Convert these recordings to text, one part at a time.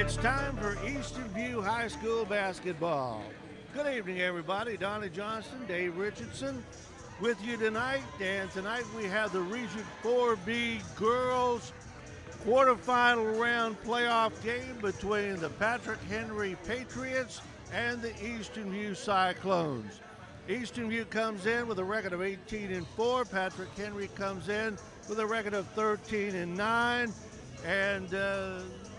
It's time for Eastern View High School basketball. Good evening, everybody. Donnie Johnson, Dave Richardson with you tonight. And tonight we have the Region 4B girls quarterfinal round playoff game between the Patrick Henry Patriots and the Eastern View Cyclones. Eastern View comes in with a record of 18-4. Patrick Henry comes in with a record of 13-9. And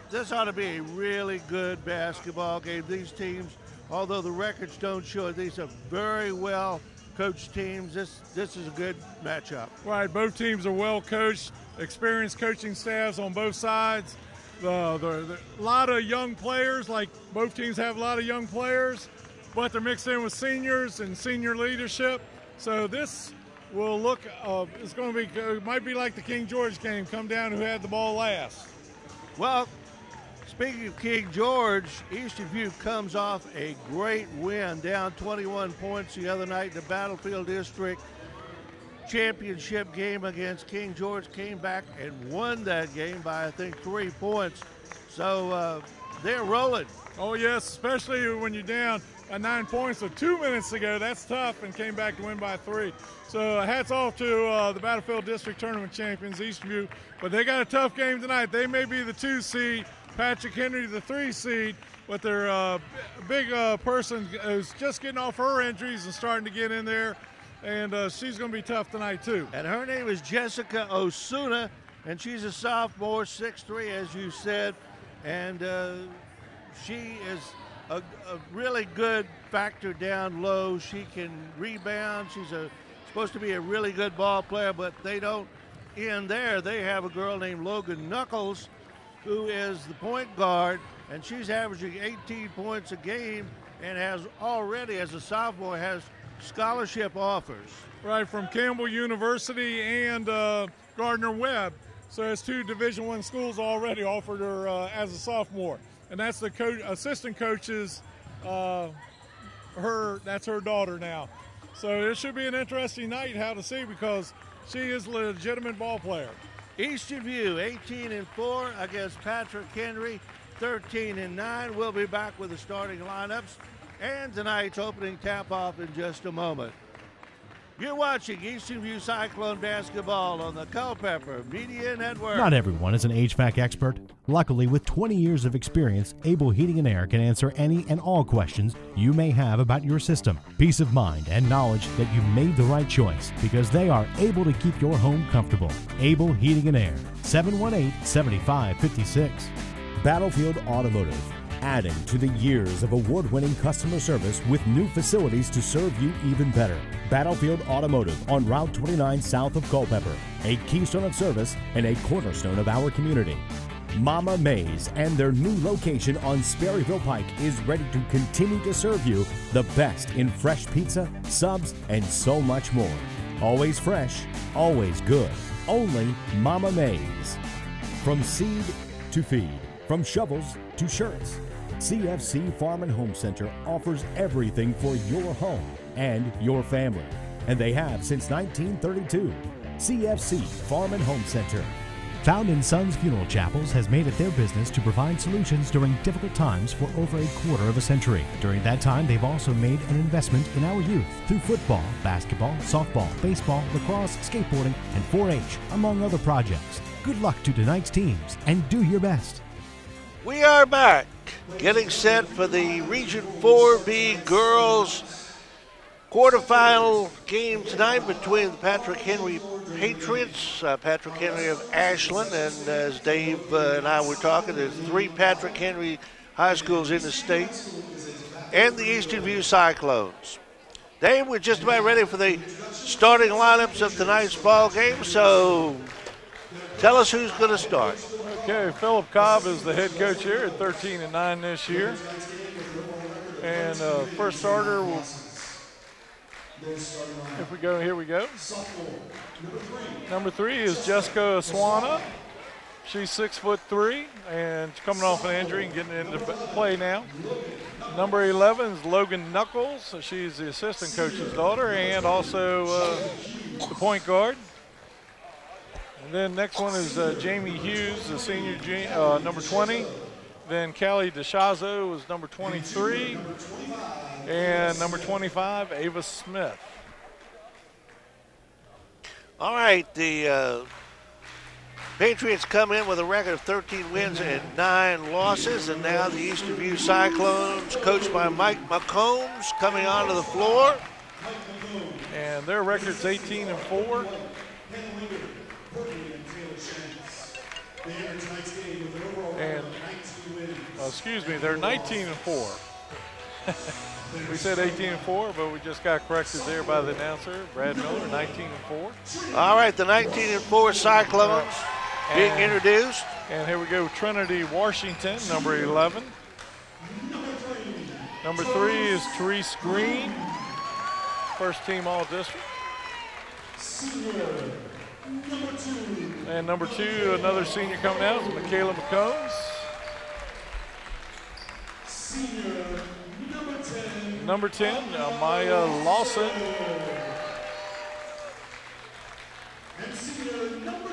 this ought to be a really good basketball game. These teams, although the records don't show it, these are very well coached teams. This is a good matchup. Right, both teams are well coached, experienced coaching staffs on both sides. The lot of young players, like both teams have a lot of young players, but they're mixed in with seniors and senior leadership. So this will look, it's going to be, it might be like the King George game, come down who had the ball last. Well, speaking of King George, Eastern View comes off a great win, down 21 points the other night in the Battlefield District championship game against King George. Came back and won that game by, I think, 3 points. So they're rolling. Oh, yes, especially when you're down 9 points with 2 minutes to go. That's tough, and came back to win by 3. So hats off to the Battlefield District Tournament champions, Eastern View. But they got a tough game tonight. They may be the 2 seed, Patrick Henry the 3 seed, but their big person is just getting off her injuries and starting to get in there. And she's going to be tough tonight, too. And her name is Jessica Osuna, and she's a sophomore, 6'3", as you said. And she is a really good factor down low. She can rebound. She's supposed to be a really good ball player, but they don't end there. They have a girl named Logan Knuckles, who is the point guard, and she's averaging 18 points a game and has already, as a sophomore, has scholarship offers. Right, from Campbell University and Gardner-Webb. So it's 2 Division I schools already offered her as a sophomore. And that's the assistant coach's, that's her daughter now. So it should be an interesting night how to see, because she is a legitimate ball player. Eastern View 18-4 against Patrick Henry 13-9. We'll be back with the starting lineups and tonight's opening tap-off in just a moment. You're watching Eastern View Cyclone basketball on the Culpeper Media Network. Not everyone is an HVAC expert. Luckily, with 20 years of experience, Able Heating and Air can answer any and all questions you may have about your system. Peace of mind and knowledge that you made the right choice, because they are able to keep your home comfortable. Able Heating and Air, 718-7556. Battlefield Automotive, adding to the years of award-winning customer service with new facilities to serve you even better. Battlefield Automotive on Route 29 south of Culpeper, a keystone of service and a cornerstone of our community. Mama Mays and their new location on Sperryville Pike is ready to continue to serve you the best in fresh pizza, subs, and so much more. Always fresh, always good. Only Mama Mays. From seed to feed, from shovels to shirts, CFC Farm and Home Center offers everything for your home and your family. And they have since 1932. CFC Farm and Home Center. Found in Sons Funeral Chapels has made it their business to provide solutions during difficult times for over a quarter of a century. During that time, they've also made an investment in our youth through football, basketball, softball, baseball, lacrosse, skateboarding, and 4-H, among other projects. Good luck to tonight's teams, and do your best. We are back, getting set for the Region 4B girls quarterfinal game tonight between the Patrick Henry Patriots, Patrick Henry of Ashland, and as Dave and I were talking, there's 3 Patrick Henry high schools in the state, and the Eastern View Cyclones. Dave, we're just about ready for the starting lineups of tonight's ball game, so tell us who's going to start. Okay, Philip Cobb is the head coach here at 13-9 this year. And first starter will, if we go, here we go. Number 3 is Jessica Swana. She's 6'3", and coming off an injury and getting into play now. Number 11 is Logan Knuckles. She's the assistant coach's daughter and also the point guard. And then next one is Jamie Hughes, the senior, number 20. Then Callie DeShazo was number 23. And number 25, Ava Smith. All right, the Patriots come in with a record of 13 wins and 9 losses, and now the Eastern View Cyclones, coached by Mike McCombs, coming onto the floor. And their record's 18-4. And, excuse me, they're 19-4. We said 18-4, but we just got corrected there by the announcer, Brad Miller, 19-4. All right, the 19-4 Cyclones being introduced. And here we go, Trinity Washington, number 11. Number 3 is Therese Green, first team all-district. And number 2, another senior coming out, is Michaela McCombs. Number 10, Maya Lawson.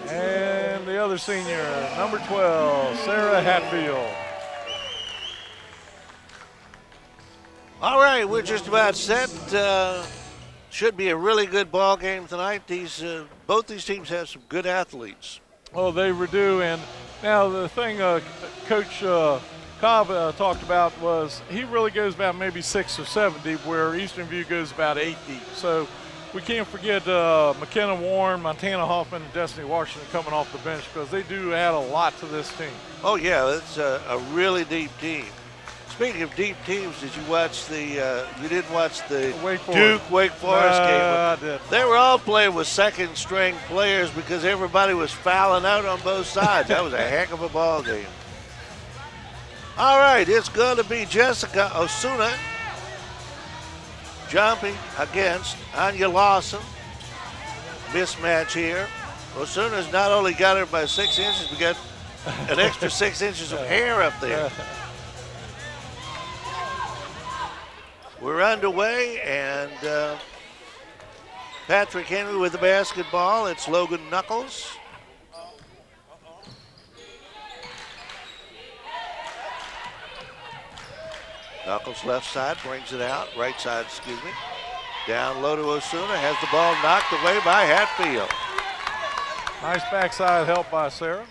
And the other senior, number 12, Sarah Hatfield. All right, we're just about set. Should be a really good ball game tonight. Both these teams have some good athletes. Oh, they do. And now the thing Coach Cobb talked about was he really goes about maybe 6 or 7 deep, where Eastern View goes about 8 deep. So we can't forget McKenna Warren, Montana Hoffman, and Destiny Washington coming off the bench, because they do add a lot to this team. Oh, yeah, it's a really deep team. Speaking of deep teams, did you watch you didn't watch the Duke-Wake Forest game? I did. They were all playing with second-string players because everybody was fouling out on both sides. That was a heck of a ball game. All right, it's going to be Jessica Osuna jumping against Anya Lawson. Mismatch here. Osuna's not only got her by 6 inches, but got an extra 6 inches of hair up there. We're underway, and Patrick Henry with the basketball. It's Logan Knuckles. Knuckles left side, brings it out. Right side, excuse me. Down low to Osuna, has the ball knocked away by Hatfield. Nice backside help by Sarah.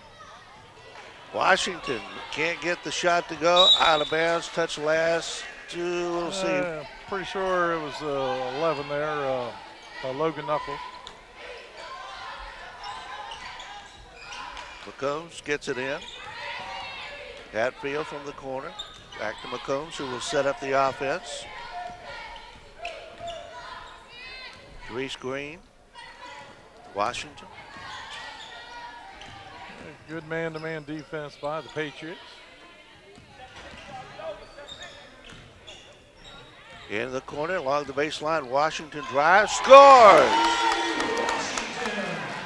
Washington can't get the shot to go. Out of bounds, touch last. We'll see. Pretty sure it was 11 there, Logan Knuckles. McCombs gets it in. Hatfield from the corner. Back to McCombs, who will set up the offense. Therese Green. Washington. Good man-to-man defense by the Patriots. In the corner, along the baseline, Washington drives, scores!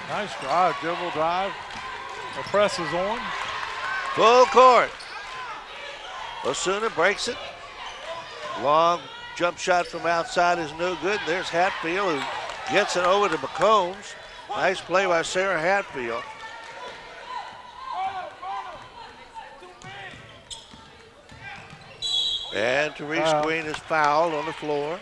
Nice drive, dribble drive. The press is on. Full court. Osuna breaks it. Long jump shot from outside is no good. There's Hatfield, who gets it over to McCombs. Nice play by Sarah Hatfield. And Therese Green is fouled on the floor.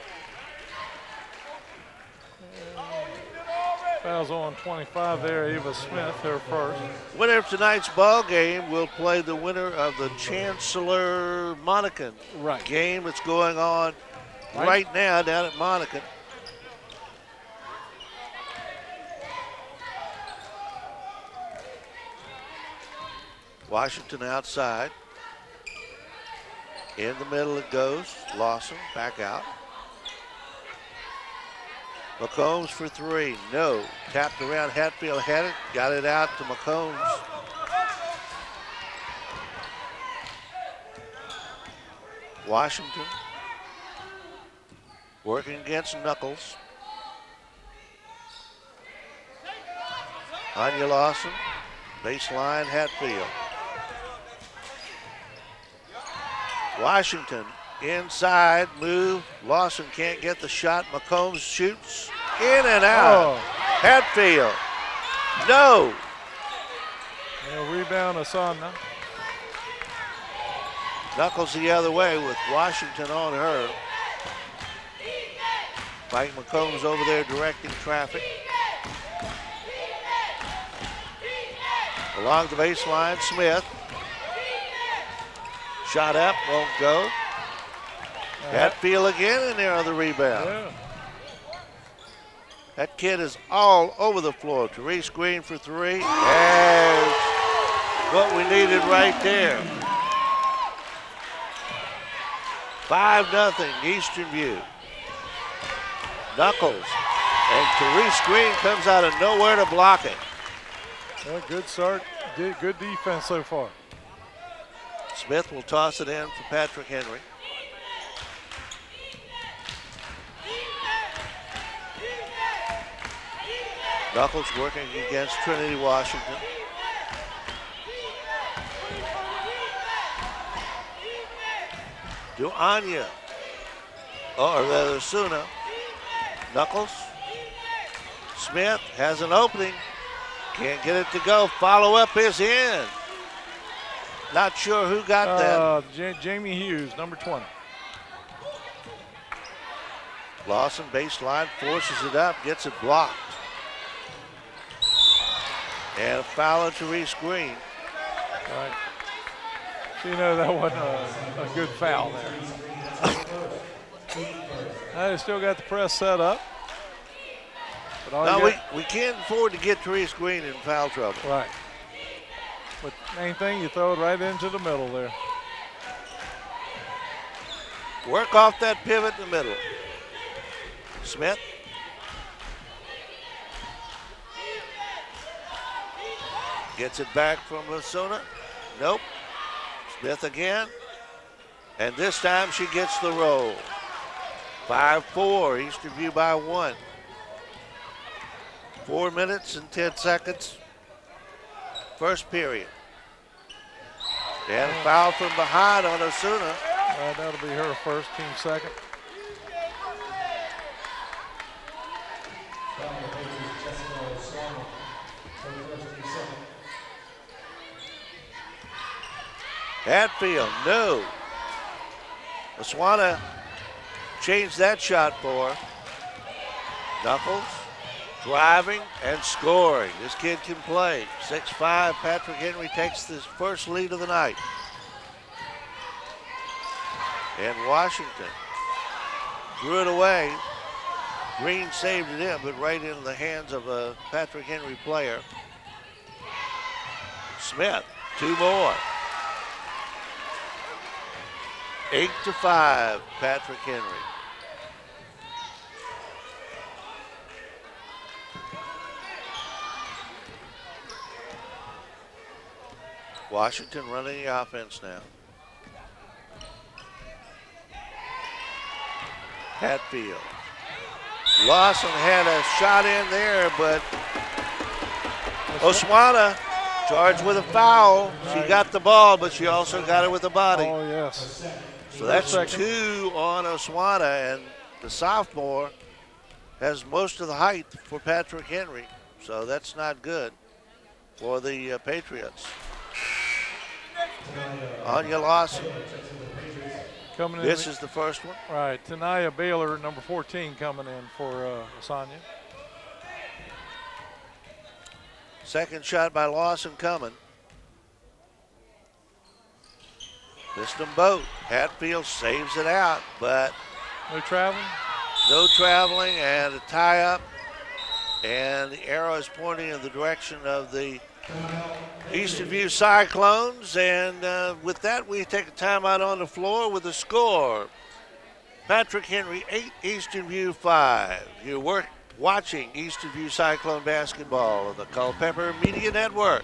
Fouls on 25 there, Ava Smith, her first. Winner of tonight's ball game will play the winner of the Chancellor Monacan game that's going on right now down at Monacan. Washington outside. In the middle it goes. Lawson back out. McCombs for 3. No. Tapped around. Hatfield had it. Got it out to McCombs. Washington working against Knuckles. Anya Lawson. Baseline Hatfield. Washington inside, move. Lawson can't get the shot. McCombs shoots in and out. Hatfield, no. Rebound Asana. Knuckles the other way with Washington on her. Mike McCombs over there directing traffic. Along the baseline, Smith. Shot up, won't go. Hatfield again in there on the rebound. Yeah. That kid is all over the floor. Therese Green for three. There's what we needed right there. 5-0 Eastern View. Knuckles. And Therese Green comes out of nowhere to block it. Yeah, good start. Good defense so far. Smith will toss it in for Patrick Henry. Knuckles working against Trinity Washington. To Anya, or rather Suna. Knuckles. Smith has an opening. Can't get it to go. Follow up is in. Not sure who got that. Jamie Hughes, number 20. Lawson baseline, forces it up, gets it blocked. And a foul on Therese Green. Right. So you know that wasn't a good foul there. They still got the press set up. No, we can't afford to get Therese Green in foul trouble. Right. But main thing, you throw it right into the middle there. Work off that pivot in the middle. Smith. Gets it back from Lasuna. Nope. Smith again. And this time she gets the roll. 5-4, Eastern View by 1. 4 minutes and 10 seconds. First period. And a foul from behind on Osuna. That'll be her first, team second. Hatfield, no. Oswana changed that shot for her. Knuckles driving and scoring. This kid can play. 6'5", Patrick Henry takes his first lead of the night. And Washington drew it away. Green saved it in, but right into the hands of a Patrick Henry player. Smith, 2 more. 8-5, Patrick Henry. Washington running the offense now. Hatfield. Lawson had a shot in there, but Oswana charged with a foul. She got the ball, but she also got it with the body. Oh, yes. So that's 2 on Oswana, and the sophomore has most of the height for Patrick Henry. So that's not good for the Patriots. Anya Lawson. Coming in. This is the first one. Right, Tanaya Baylor, number 14, coming in for Asanya. Second shot by Lawson coming. Missed them both. Hatfield saves it out, but no traveling. No traveling, and a tie up. And the arrow is pointing in the direction of the Eastern View Cyclones. And with that, we take a timeout on the floor with the score. Patrick Henry 8, Eastern View 5. You're watching Eastern View Cyclone basketball on the Culpeper Media Network.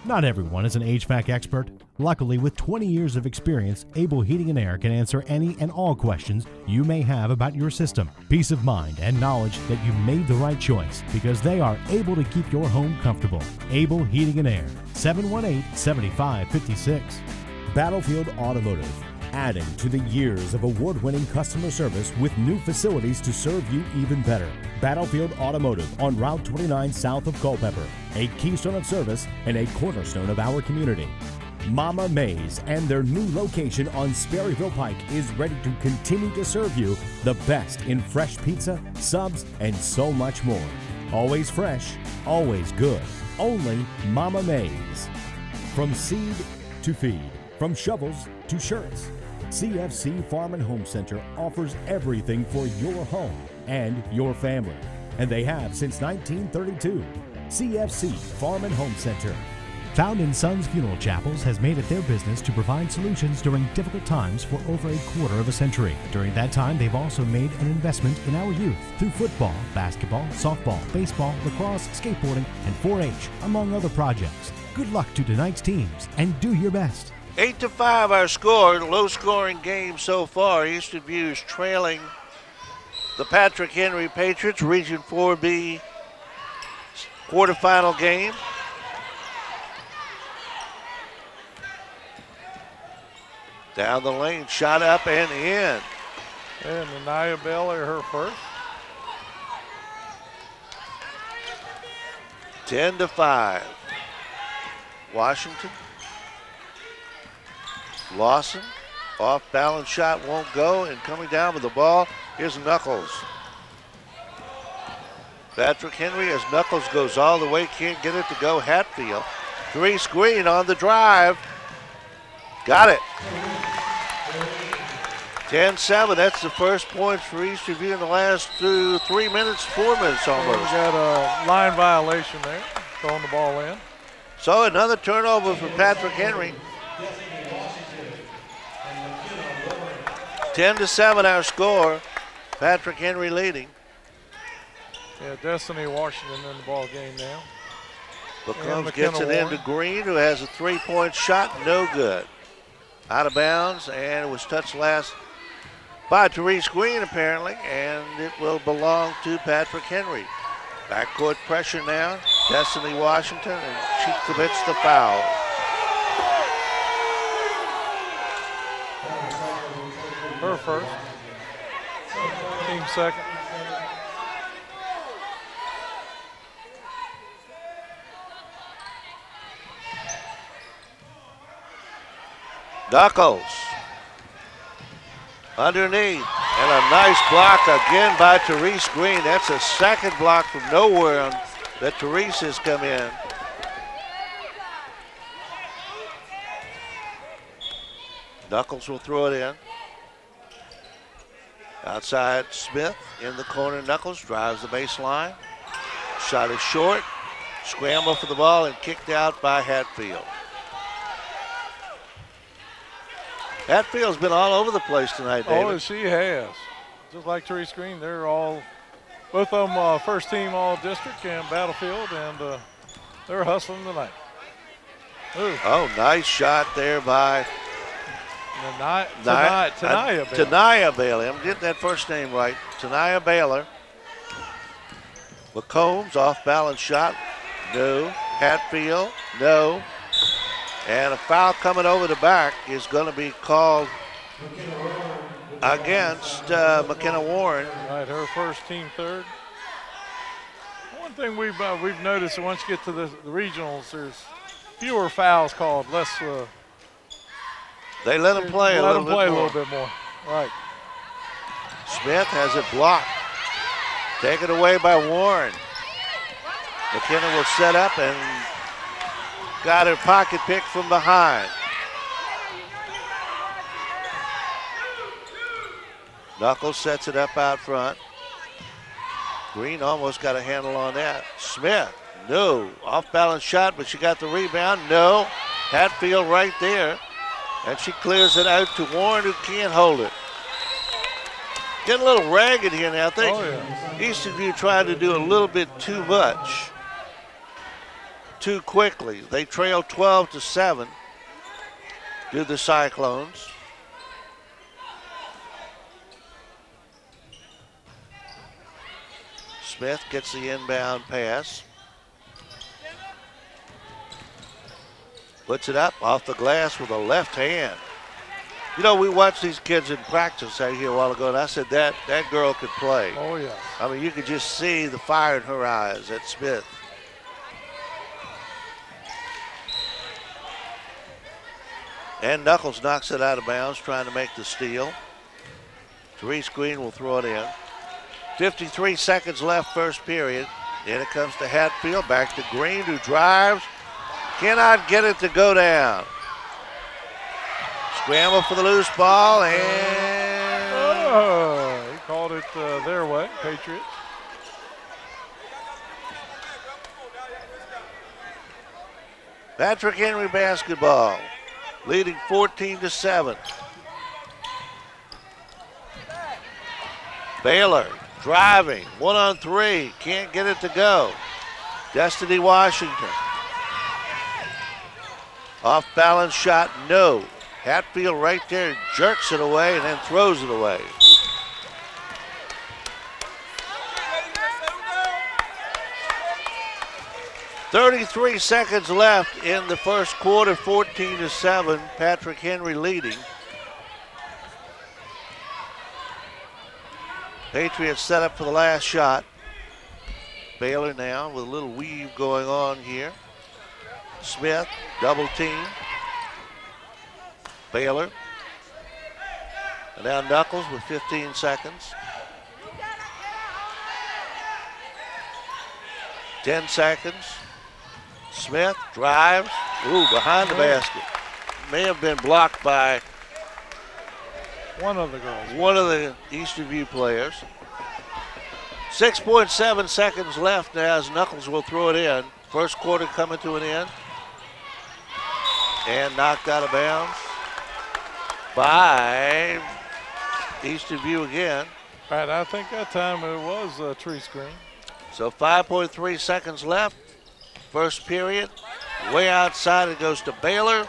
Not everyone is an HVAC expert. Luckily, with 20 years of experience, Able Heating and Air can answer any and all questions you may have about your system. Peace of mind and knowledge that you made the right choice because they are able to keep your home comfortable. Able Heating and Air, 718-7556. Battlefield Automotive, adding to the years of award-winning customer service with new facilities to serve you even better. Battlefield Automotive on Route 29 south of Culpeper, a keystone of service and a cornerstone of our community. Mama Mays and their new location on Sperryville Pike is ready to continue to serve you the best in fresh pizza, subs, and so much more. Always fresh, always good. Only Mama Mays. From seed to feed, from shovels to shirts, CFC Farm and Home Center offers everything for your home and your family. And they have since 1932. CFC Farm and Home Center. Found in Sons Funeral Chapels has made it their business to provide solutions during difficult times for over a quarter of a century. During that time, they've also made an investment in our youth through football, basketball, softball, baseball, lacrosse, skateboarding, and 4-H, among other projects. Good luck to tonight's teams, and do your best. 8-5 our score. Low-scoring game so far. Eastern View is trailing the Patrick Henry Patriots, Region 4B quarterfinal game. Down the lane, shot up and in. And Anaya Bailey, her first. 10-5. Washington. Lawson, off balance shot, won't go, and coming down with the ball, here's Knuckles. Patrick Henry, as Knuckles goes all the way, can't get it to go. Hatfield, 3 screen on the drive. Got it. 10-7, that's the first points for Eastern View in the last 3 minutes, 4 minutes almost. We got a line violation there, throwing the ball in. So another turnover for Patrick Henry. 10-7 our score. Patrick Henry leading. Yeah, Destiny Washington in the ball game now. McCombs gets it into Green, who has a 3-point shot, no good. Out of bounds, and it was touched last by Therese Green apparently, and it will belong to Patrick Henry. Backcourt pressure now, Destiny Washington, and she commits the foul. Her first, team second. Knuckles underneath, and a nice block again by Therese Green. That's a second block from nowhere that Therese has come in. Knuckles will throw it in. Outside Smith in the corner. Knuckles drives the baseline. Shot is short. Scramble for the ball and kicked out by Hatfield. Hatfield's been all over the place tonight, David. Oh, she has. Just like Therese Green, they're all, both of them first team all district and Battlefield, and they're hustling tonight. Ooh. Oh, nice shot there by Tanaya Bailey. I'm getting that first name right. Tanaya Baylor. McCombs, off balance shot. No. Hatfield, no. And a foul coming over the back is going to be called against McKenna Warren. Right, her first, team third. One thing we've noticed, once you get to the regionals, there's fewer fouls called, less. They let them play a little bit more. Right. Smith has it blocked. Taken away by Warren. McKenna will set up and got her pocket pick from behind. Knuckles sets it up out front. Green almost got a handle on that. Smith, no. Off balance shot, but she got the rebound. No. Hatfield right there. And she clears it out to Warren, who can't hold it. Getting a little ragged here now. I think Eastern View tried to do a little bit too much too quickly. They trail 12-7 to the Cyclones. Smith gets the inbound pass. Puts it up off the glass with a left hand. You know, we watched these kids in practice out here a while ago, and I said that girl could play. Oh, yeah. I mean, you could just see the fire in her eyes at Smith. And Knuckles knocks it out of bounds, trying to make the steal. Therese Green will throw it in. 53 seconds left, first period. In it comes to Hatfield, back to Green, who drives. Cannot get it to go down. Scramble for the loose ball, and he called it their way, Patriots. Patrick Henry basketball, leading 14-7. Baylor driving, 1-on-3, can't get it to go. Destiny Washington. Off balance shot, no. Hatfield right there jerks it away and then throws it away. .33 seconds left in the first quarter, 14-7. Patrick Henry leading. Patriots set up for the last shot. Baylor now with a little weave going on here. Smith, double team. Baylor. And now Knuckles with 15 seconds. 10 seconds. Smith drives. Ooh, behind the basket. May have been blocked by one of the girls. One of the Eastern View players. 6.7 seconds left now as Knuckles will throw it in. First quarter coming to an end. And knocked out of bounds by Eastern View again. Right, I think that time it was Therese Green. So 5.3 seconds left. First period. Way outside it goes to Baylor.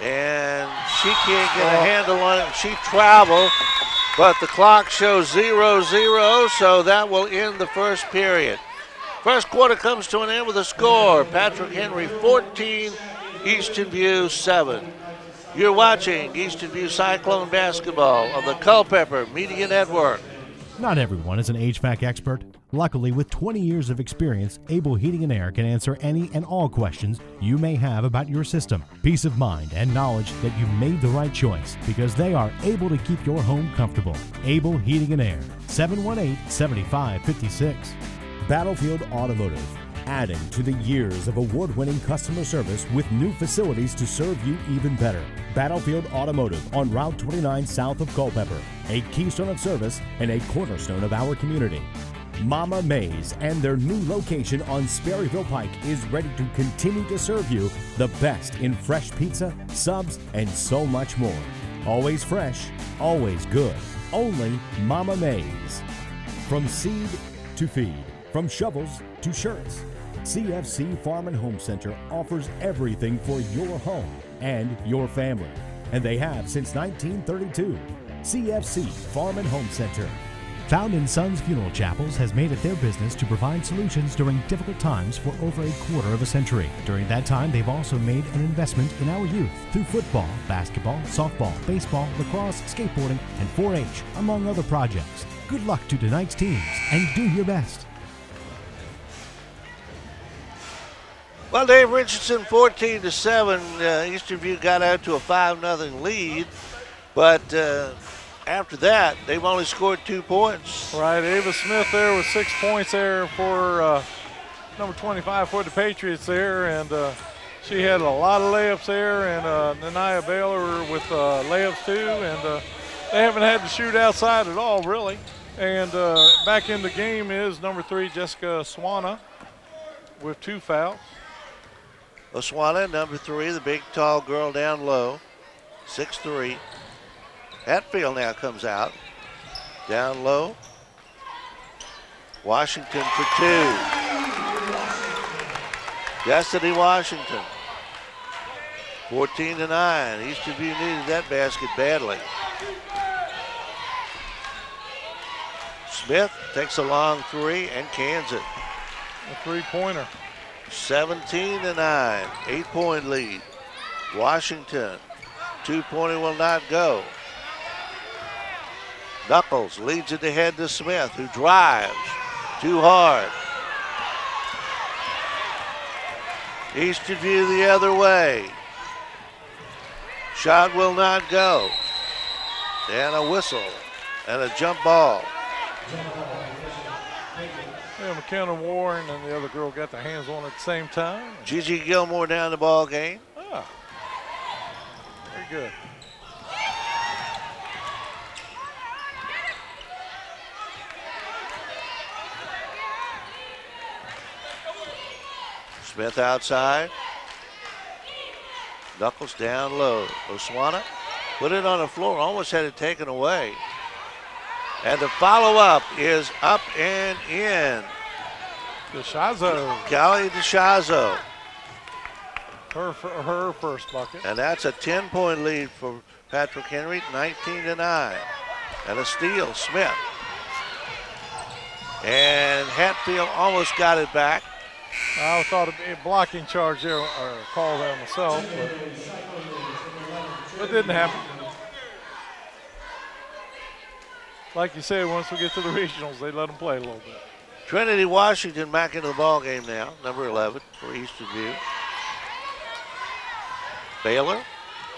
And she can't get a handle on it. She traveled, but the clock shows 0-0, so that will end the first period. First quarter comes to an end with a score. Patrick Henry 14, Eastern View 7. You're watching Eastern View Cyclone basketball on the Culpeper Media Network. Not everyone is an HVAC expert. Luckily, with 20 years of experience, Able Heating and Air can answer any and all questions you may have about your system. Peace of mind and knowledge that you made the right choice because they are able to keep your home comfortable. Able Heating and Air, 718-7556. Battlefield Automotive, adding to the years of award-winning customer service with new facilities to serve you even better. Battlefield Automotive on Route 29 south of Culpeper, a keystone of service and a cornerstone of our community. Mama Mays and their new location on Sperryville Pike is ready to continue to serve you the best in fresh pizza, subs, and so much more. Always fresh, always good. Only Mama Mays. From seed to feed, from shovels to shirts, CFC Farm and Home Center offers everything for your home and your family. And they have since 1932. CFC Farm and Home Center. Found in Sons Funeral Chapels has made it their business to provide solutions during difficult times for over a quarter of a century. During that time, they've also made an investment in our youth through football, basketball, softball, baseball, lacrosse, skateboarding, and 4-H, among other projects. Good luck to tonight's teams and do your best. Well, Dave Richardson, 14-7. Eastern View got out to a 5-0 lead, but after that, they've only scored 2 points. Right, Ava Smith there with 6 points there for number 25 for the Patriots there, and she had a lot of layups there, and Nania Baylor with layups too, and they haven't had to shoot outside at all, really. And back in the game is number 3, Jessica Swana, with 2 fouls. Oswana, number 3, the big, tall girl down low, 6'3". Hatfield now comes out, down low. Washington for 2. Destiny Washington, 14-9. Eastern View needed that basket badly. Smith takes a long 3 and cans it. A 3-pointer. 17-9, 8-point lead. Washington, 2-pointer will not go. Knuckles leads it ahead to Smith, who drives too hard. Eastern View the other way. Shot will not go. And a whistle and a jump ball. Yeah, McKenna Warren and the other girl got their hands on it at the same time. Gigi Gilmore down the ball game. Ah, very good. Smith outside. Knuckles down low. Oswana put it on the floor, almost had it taken away. And the follow-up is up and in. DeShazo. Callie DeShazo. Her first bucket. And that's a 10-point lead for Patrick Henry, 19-9. And a steal, Smith. And Hatfield almost got it back. I thought it'd be a blocking charge there, or call there myself, but it didn't happen. Like you say, once we get to the regionals, they let them play a little bit. Trinity Washington back into the ball game now, number 11 for Eastern View. Baylor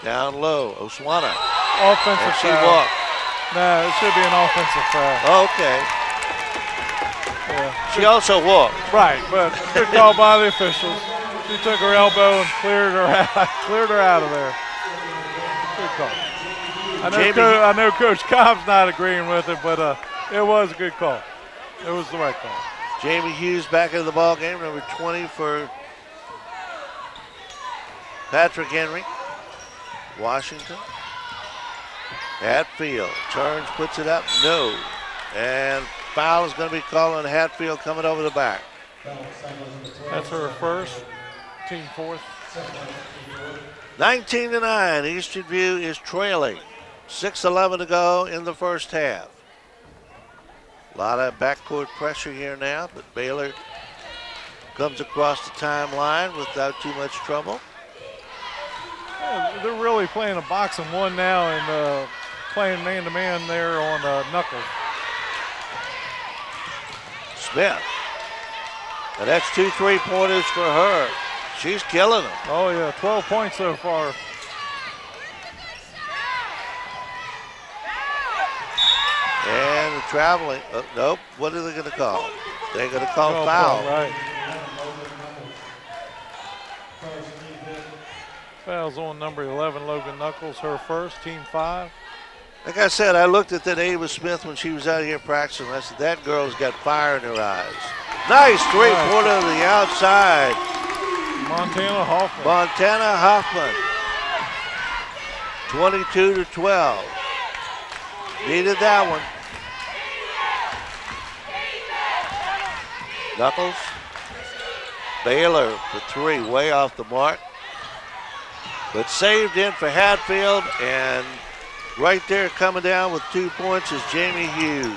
down low, Oswana. Offensive and she foul. walked. No, it should be an offensive foul. Okay. Yeah. She also walked. Right, but good call by the officials. She took her elbow and cleared her out of there. Good call. I know Coach Cobb's not agreeing with it, but it was a good call. It was the right call. Jamie Hughes back into the ball game, number 20 for Patrick Henry. Washington. Hatfield turns, puts it up, no. And foul is going to be called on Hatfield coming over the back. That's her first, team fourth. 19-9, Eastern View is trailing. 6:11 to go in the first half. A lot of backcourt pressure here now, but Baylor comes across the timeline without too much trouble. Yeah, they're really playing a box and one now and playing man-to-man there on Knuckles. Smith. And that's 2 3-pointers for her. She's killing them. Oh, yeah, 12 points so far. And the traveling. Nope. What are they going to call? They're going to call foul. Right. Foul's on number 11, Logan Knuckles, her first, team 5. Like I said, I looked at that Ava Smith when she was out here practicing. I said, that girl's got fire in her eyes. Nice three-pointer to the outside. Montana Hoffman. Montana Hoffman. 22-12. Needed that one. Knuckles. Baylor for 3, way off the mark. But saved in for Hatfield, and right there coming down with 2 points is Jamie Hughes.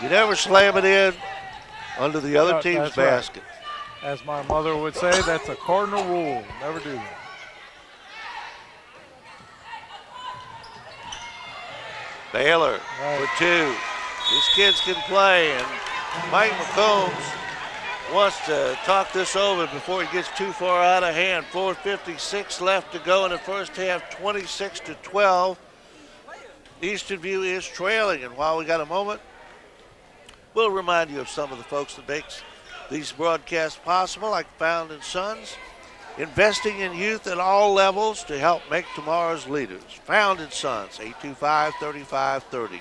You never slam it in under the other team's basket. Right. As my mother would say, that's a cardinal rule. Never do that. Baylor for 2. These kids can play, and Mike McCombs wants to talk this over before he gets too far out of hand. 4:56 left to go in the first half, 26-12. Eastern View is trailing, and while we got a moment, we'll remind you of some of the folks that makes these broadcasts possible, like Found & Sons, investing in youth at all levels to help make tomorrow's leaders. Found & Sons, 825-3530.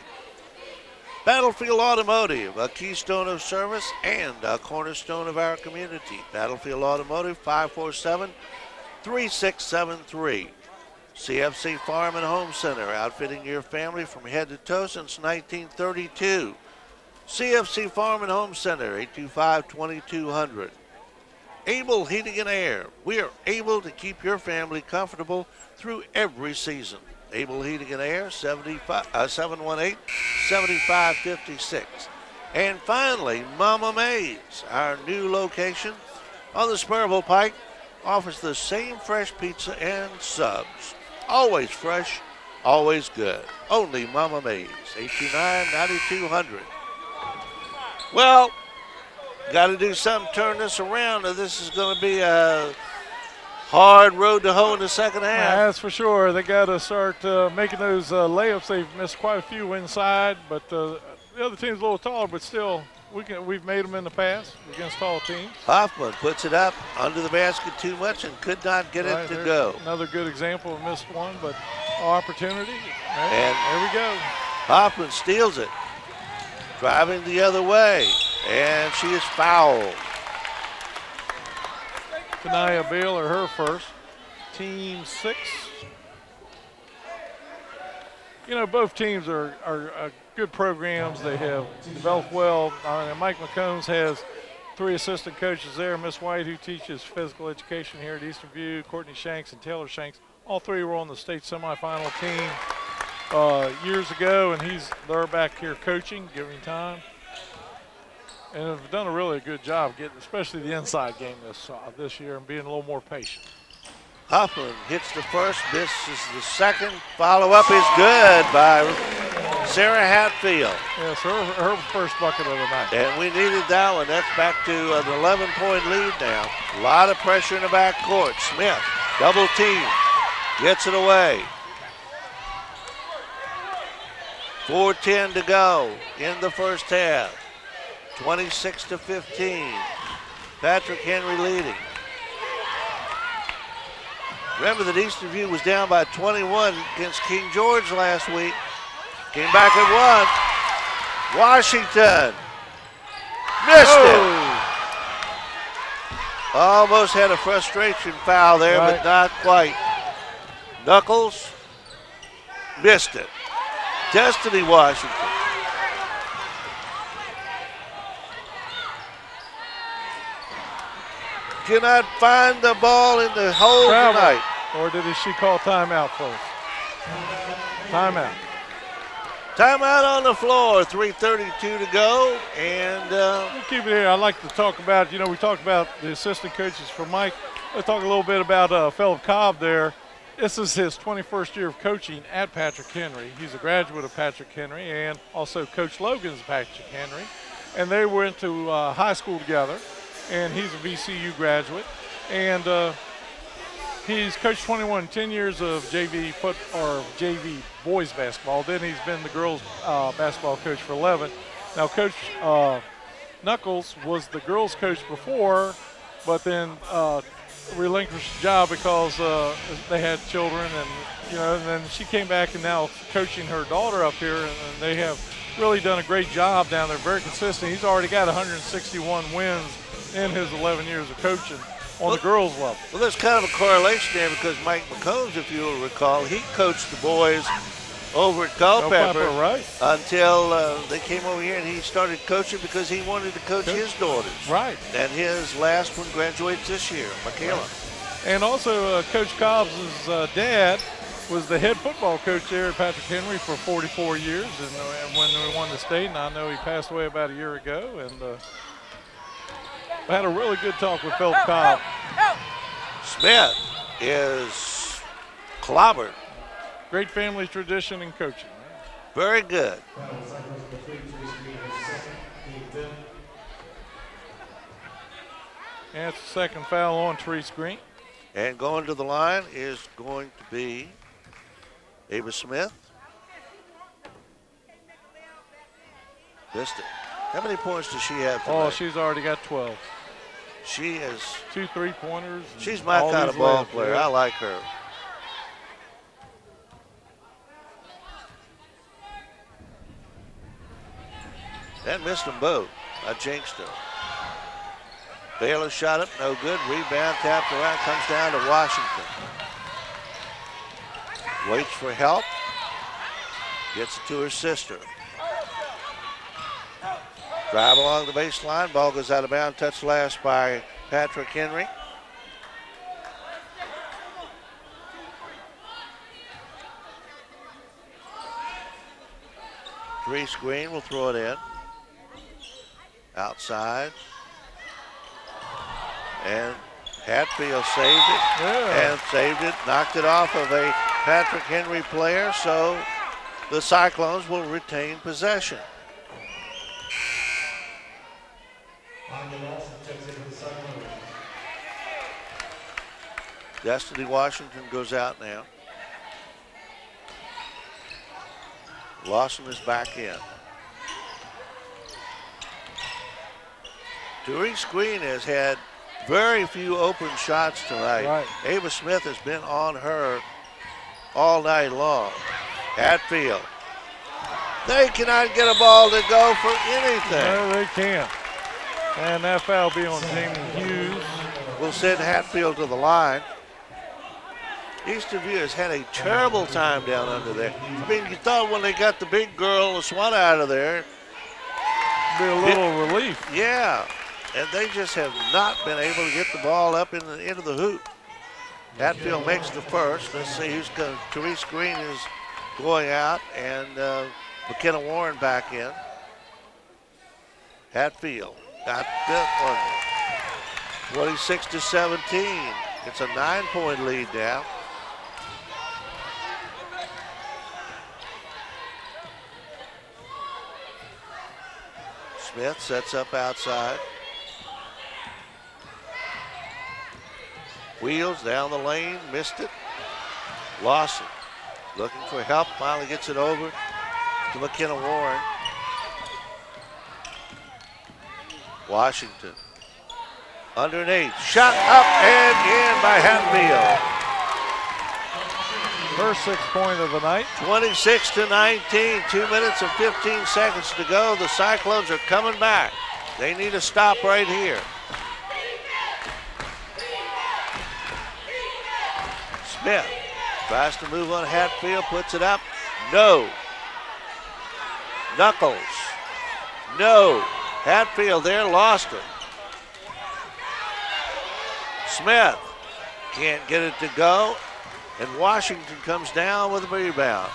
Battlefield Automotive, a keystone of service and a cornerstone of our community. Battlefield Automotive, 547-3673. CFC Farm and Home Center, outfitting your family from head to toe since 1932. CFC Farm and Home Center, 825-2200. Able Heating and Air, we are able to keep your family comfortable through every season. Able Heating and Air, 718-7556. And finally, Mama Mae's, our new location on the Spurville Pike, offers the same fresh pizza and subs. Always fresh, always good. Only Mama Mae's, 829-9200. Well, got to do something, turn this around, or this is going to be a hard road to hoe in the second half. That's for sure. They got to start making those layups. They've missed quite a few inside, but the other team's a little taller, but still, we've made them in the past against tall teams. Hoffman puts it up under the basket too much and could not get it to go. Another good example of missed one, but opportunity. And there we go. Hoffman steals it, driving the other way, and she is fouled. Kanaya Baylor, her first. Team 6. You know, both teams are good programs. They have developed well. Mike McCombs has 3 assistant coaches there. Miss White, who teaches physical education here at Eastern View, Courtney Shanks and Taylor Shanks. All 3 were on the state semifinal team years ago, and they're back here coaching, giving time. And have done a really good job getting, especially the inside game this year, and being a little more patient. Hoffman hits the first, misses the second. Follow-up is good by Sarah Hatfield. Yes, her first bucket of the night. And we needed that one. That's back to an 11-point lead now. A lot of pressure in the backcourt. Smith, double team, gets it away. 4:10 to go in the first half. 26-15. Patrick Henry leading. Remember that Eastern View was down by 21 against King George last week. Came back and won. Washington missed it. Almost had a frustration foul there, but not quite. Knuckles missed it. Destiny Washington. Cannot find the ball in the hole tonight. Or did she call timeout first? Timeout. Timeout on the floor, 3:32 to go, and we'll keep it here. I'd like to talk about, we talked about the assistant coaches for Mike. Let's talk a little bit about Philip Cobb there. This is his 21st year of coaching at Patrick Henry. He's a graduate of Patrick Henry, and also Coach Logan's Patrick Henry. And they went to high school together. And he's a VCU graduate, and he's coached 10 years of JV boys basketball. Then he's been the girls basketball coach for 11. Now, Coach Knuckles was the girls coach before, but then relinquished the job because they had children, and then she came back and now coaching her daughter up here, and they have really done a great job down there, very consistent. He's already got 161 wins in his 11 years of coaching on the girls level. Well, there's kind of a correlation there because Mike McCombs, if you'll recall, he coached the boys over at Culpeper right, until they came over here and he started coaching because he wanted to coach his daughters. Right. And his last one graduates this year, Michaela. And also Coach Cobbs' dad was the head football coach there at Patrick Henry for 44 years, and when we won the state, and I know he passed away about a year ago, and I had a really good talk with Philip Cobb. Smith is clobbered. Great family tradition in coaching. Very good. And it's the second foul on Therese Green. And going to the line is going to be Ava Smith. Missed it. How many points does she have tonight? Oh, she's already got 12. She is 2 3-pointers. She's my kind of ball player. I like her. And missed them both. I jinxed her. Baylor shot it, no good. Rebound, tapped around, comes down to Washington. Waits for help. Gets it to her sister. Drive along the baseline. Ball goes out of bounds. Touched last by Patrick Henry. Therese Green will throw it in. Outside. And Hatfield saved it. Yeah. And saved it. Knocked it off of a Patrick Henry player. So the Cyclones will retain possession. Destiny Washington goes out now. Lawson is back in. Therese Green has had very few open shots tonight. Right. Ava Smith has been on her all night long. Hatfield. They cannot get a ball to go for anything. No, they can't. And that foul will be on Jamie Hughes. Will send Hatfield to the line. Eastview has had a terrible time down under there. I mean, you thought when they got the big girl, the Swan, out of there, Be a little relief. yeah, and they just have not been able to get the ball up into the hoop. Hatfield makes the first. Let's see who's going. Therese Green is going out, and McKenna Warren back in. Hatfield got that one. 26-17. It's a 9-point lead now. Smith sets up outside. Wheels down the lane, missed it. Lawson looking for help, finally gets it over to McKenna Warren. Washington underneath, shot up and in by Hatfield. First 6-point of the night. 26-19, 2 minutes and 15 seconds to go. The Cyclones are coming back. They need a stop right here. Smith tries to move on Hatfield, puts it up. No. Knuckles. No. Hatfield there, lost it. Smith can't get it to go. And Washington comes down with a rebound.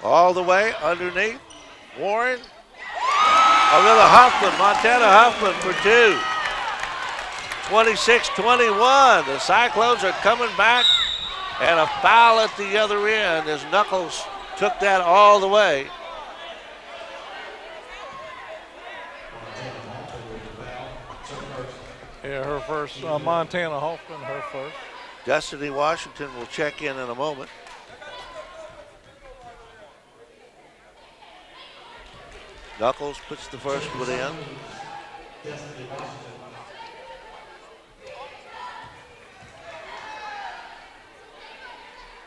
All the way underneath. Warren. Another Huffman, Montana Huffman for two. 26-21. The Cyclones are coming back. And a foul at the other end as Knuckles took that all the way. Yeah, her first. Montana Hoffman, her first. Destiny Washington will check in a moment. Knuckles puts the first one in.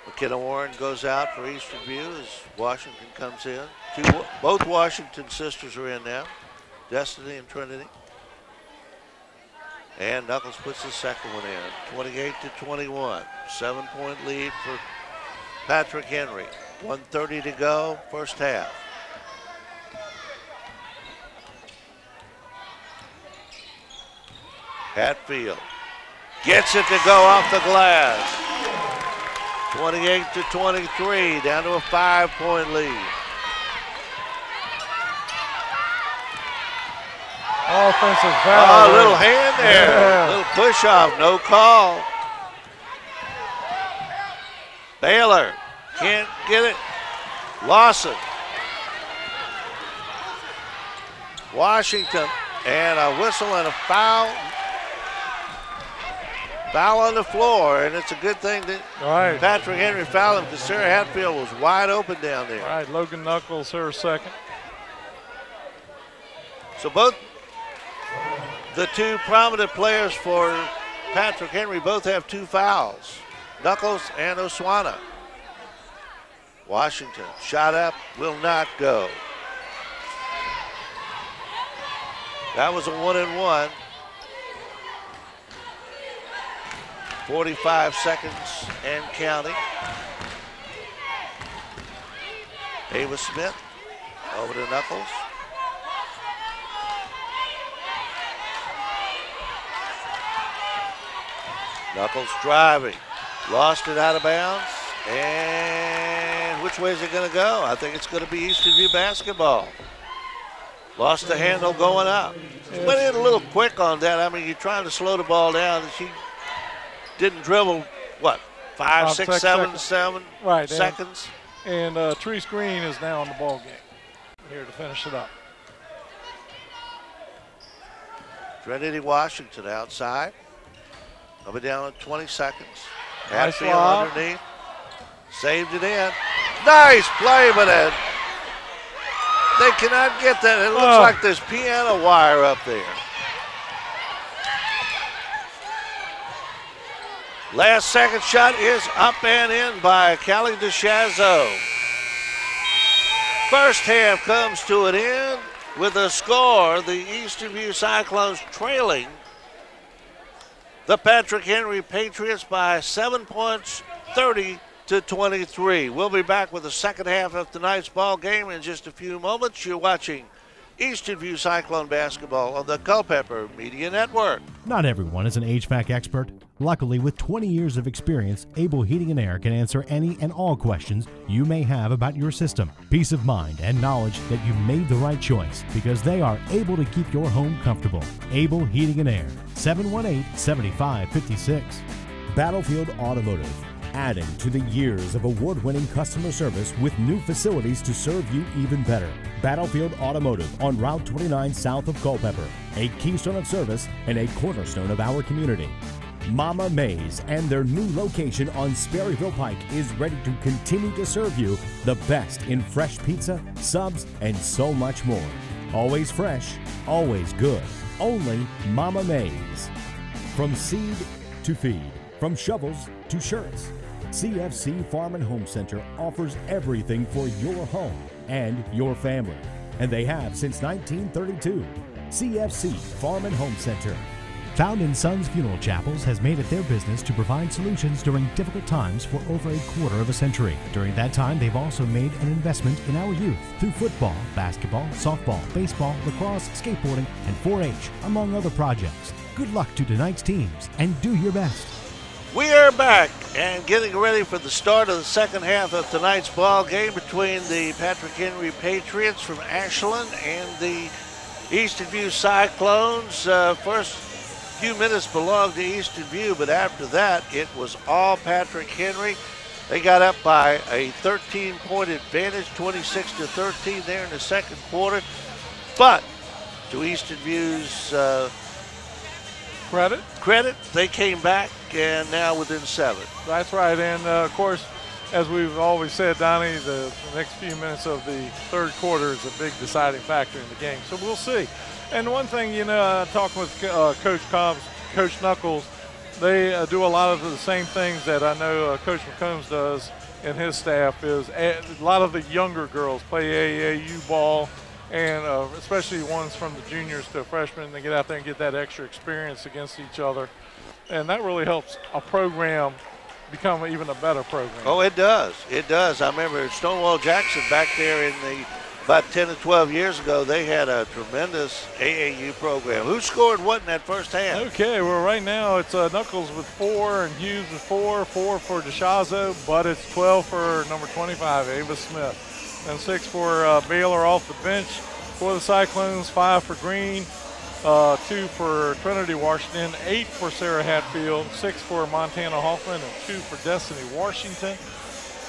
McKenna Warren goes out for Eastern View as Washington comes in. Both Washington sisters are in now, Destiny and Trinity. And Knuckles puts the second one in, 28-21. 7-point lead for Patrick Henry. 1:30 to go, first half. Hatfield gets it to go off the glass. 28-23, down to a 5-point lead. Offensive foul. Oh, a little hand there. Yeah. Little push off, no call. Baylor can't get it. Lawson. Washington, and a whistle and a foul. Foul on the floor, and it's a good thing that Patrick Henry fouled him because Sarah Hatfield was wide open down there. All right, Logan Knuckles, her second. So both the two prominent players for Patrick Henry both have 2 fouls, Knuckles and Oswana. Washington, shot up, will not go. That was a 1-and-1. 45 seconds and counting. Ava Smith over to Knuckles. Knuckles driving, lost it out of bounds, and which way is it going to go? I think it's going to be Eastern View basketball. Lost the handle going up. She went in a little quick on that. I mean, you're trying to slow the ball down. She didn't dribble, what, 5, 6, 7 seconds? And Therese Green is now in the ball game here to finish it up. Trinity Washington outside. They'll be down in 20 seconds. Nice Hatfield lob. underneath. Saved it in. Nice play, but they cannot get that. It looks like there's piano wire up there. Last second shot is up and in by Callie DeShazo. First half comes to an end with a score. The Eastern View Cyclones trailing the Patrick Henry Patriots by 7 points, 30-23. We'll be back with the second half of tonight's ball game in just a few moments. You're watching Eastern View Cyclone basketball on the Culpeper Media Network. Not everyone is an HVAC expert. Luckily, with 20 years of experience, Able Heating and Air can answer any and all questions you may have about your system. Peace of mind and knowledge that you made the right choice because they are able to keep your home comfortable. Able Heating and Air, 718-7556. Battlefield Automotive, adding to the years of award-winning customer service with new facilities to serve you even better. Battlefield Automotive on Route 29 south of Culpeper, a keystone of service and a cornerstone of our community. Mama Mays and their new location on Sperryville Pike is ready to continue to serve you the best in fresh pizza, subs, and so much more. Always fresh, always good. Only Mama Mays. From seed to feed, from shovels to shirts, CFC Farm and Home Center offers everything for your home and your family. And they have since 1932. CFC Farm and Home Center. Found in Sons Funeral Chapels has made it their business to provide solutions during difficult times for over a quarter of a century. During that time, they've also made an investment in our youth through football, basketball, softball, baseball, lacrosse, skateboarding, and 4-H, among other projects. Good luck to tonight's teams, and do your best. We are back and getting ready for the start of the second half of tonight's ball game between the Patrick Henry Patriots from Ashland and the Eastern View Cyclones. First few minutes belonged to Eastern View, but after that, it was all Patrick Henry. They got up by a 13-point advantage, 26-13 there in the second quarter. But to Eastern View's credit, they came back and now within 7. That's right, and of course, as we've always said, Donnie, the next few minutes of the third quarter is a big deciding factor in the game. So we'll see. And one thing, talking with Coach Cobbs, Coach Knuckles, they do a lot of the same things that I know Coach McCombs does and his staff is a lot of the younger girls play AAU ball, and especially ones from the juniors to freshmen. They get out there and get that extra experience against each other. And that really helps a program become even a better program. Oh, it does. It does. I remember Stonewall Jackson back there in about 10 to 12 years ago, they had a tremendous AAU program. Who scored what in that first half? Okay, well, right now it's Knuckles with 4 and Hughes with 4 for DeShazo, but it's 12 for number 25, Ava Smith, and 6 for Baylor off the bench for the Cyclones, 5 for Green, 2 for Trinity Washington, 8 for Sarah Hatfield, 6 for Montana Hoffman, and 2 for Destiny Washington.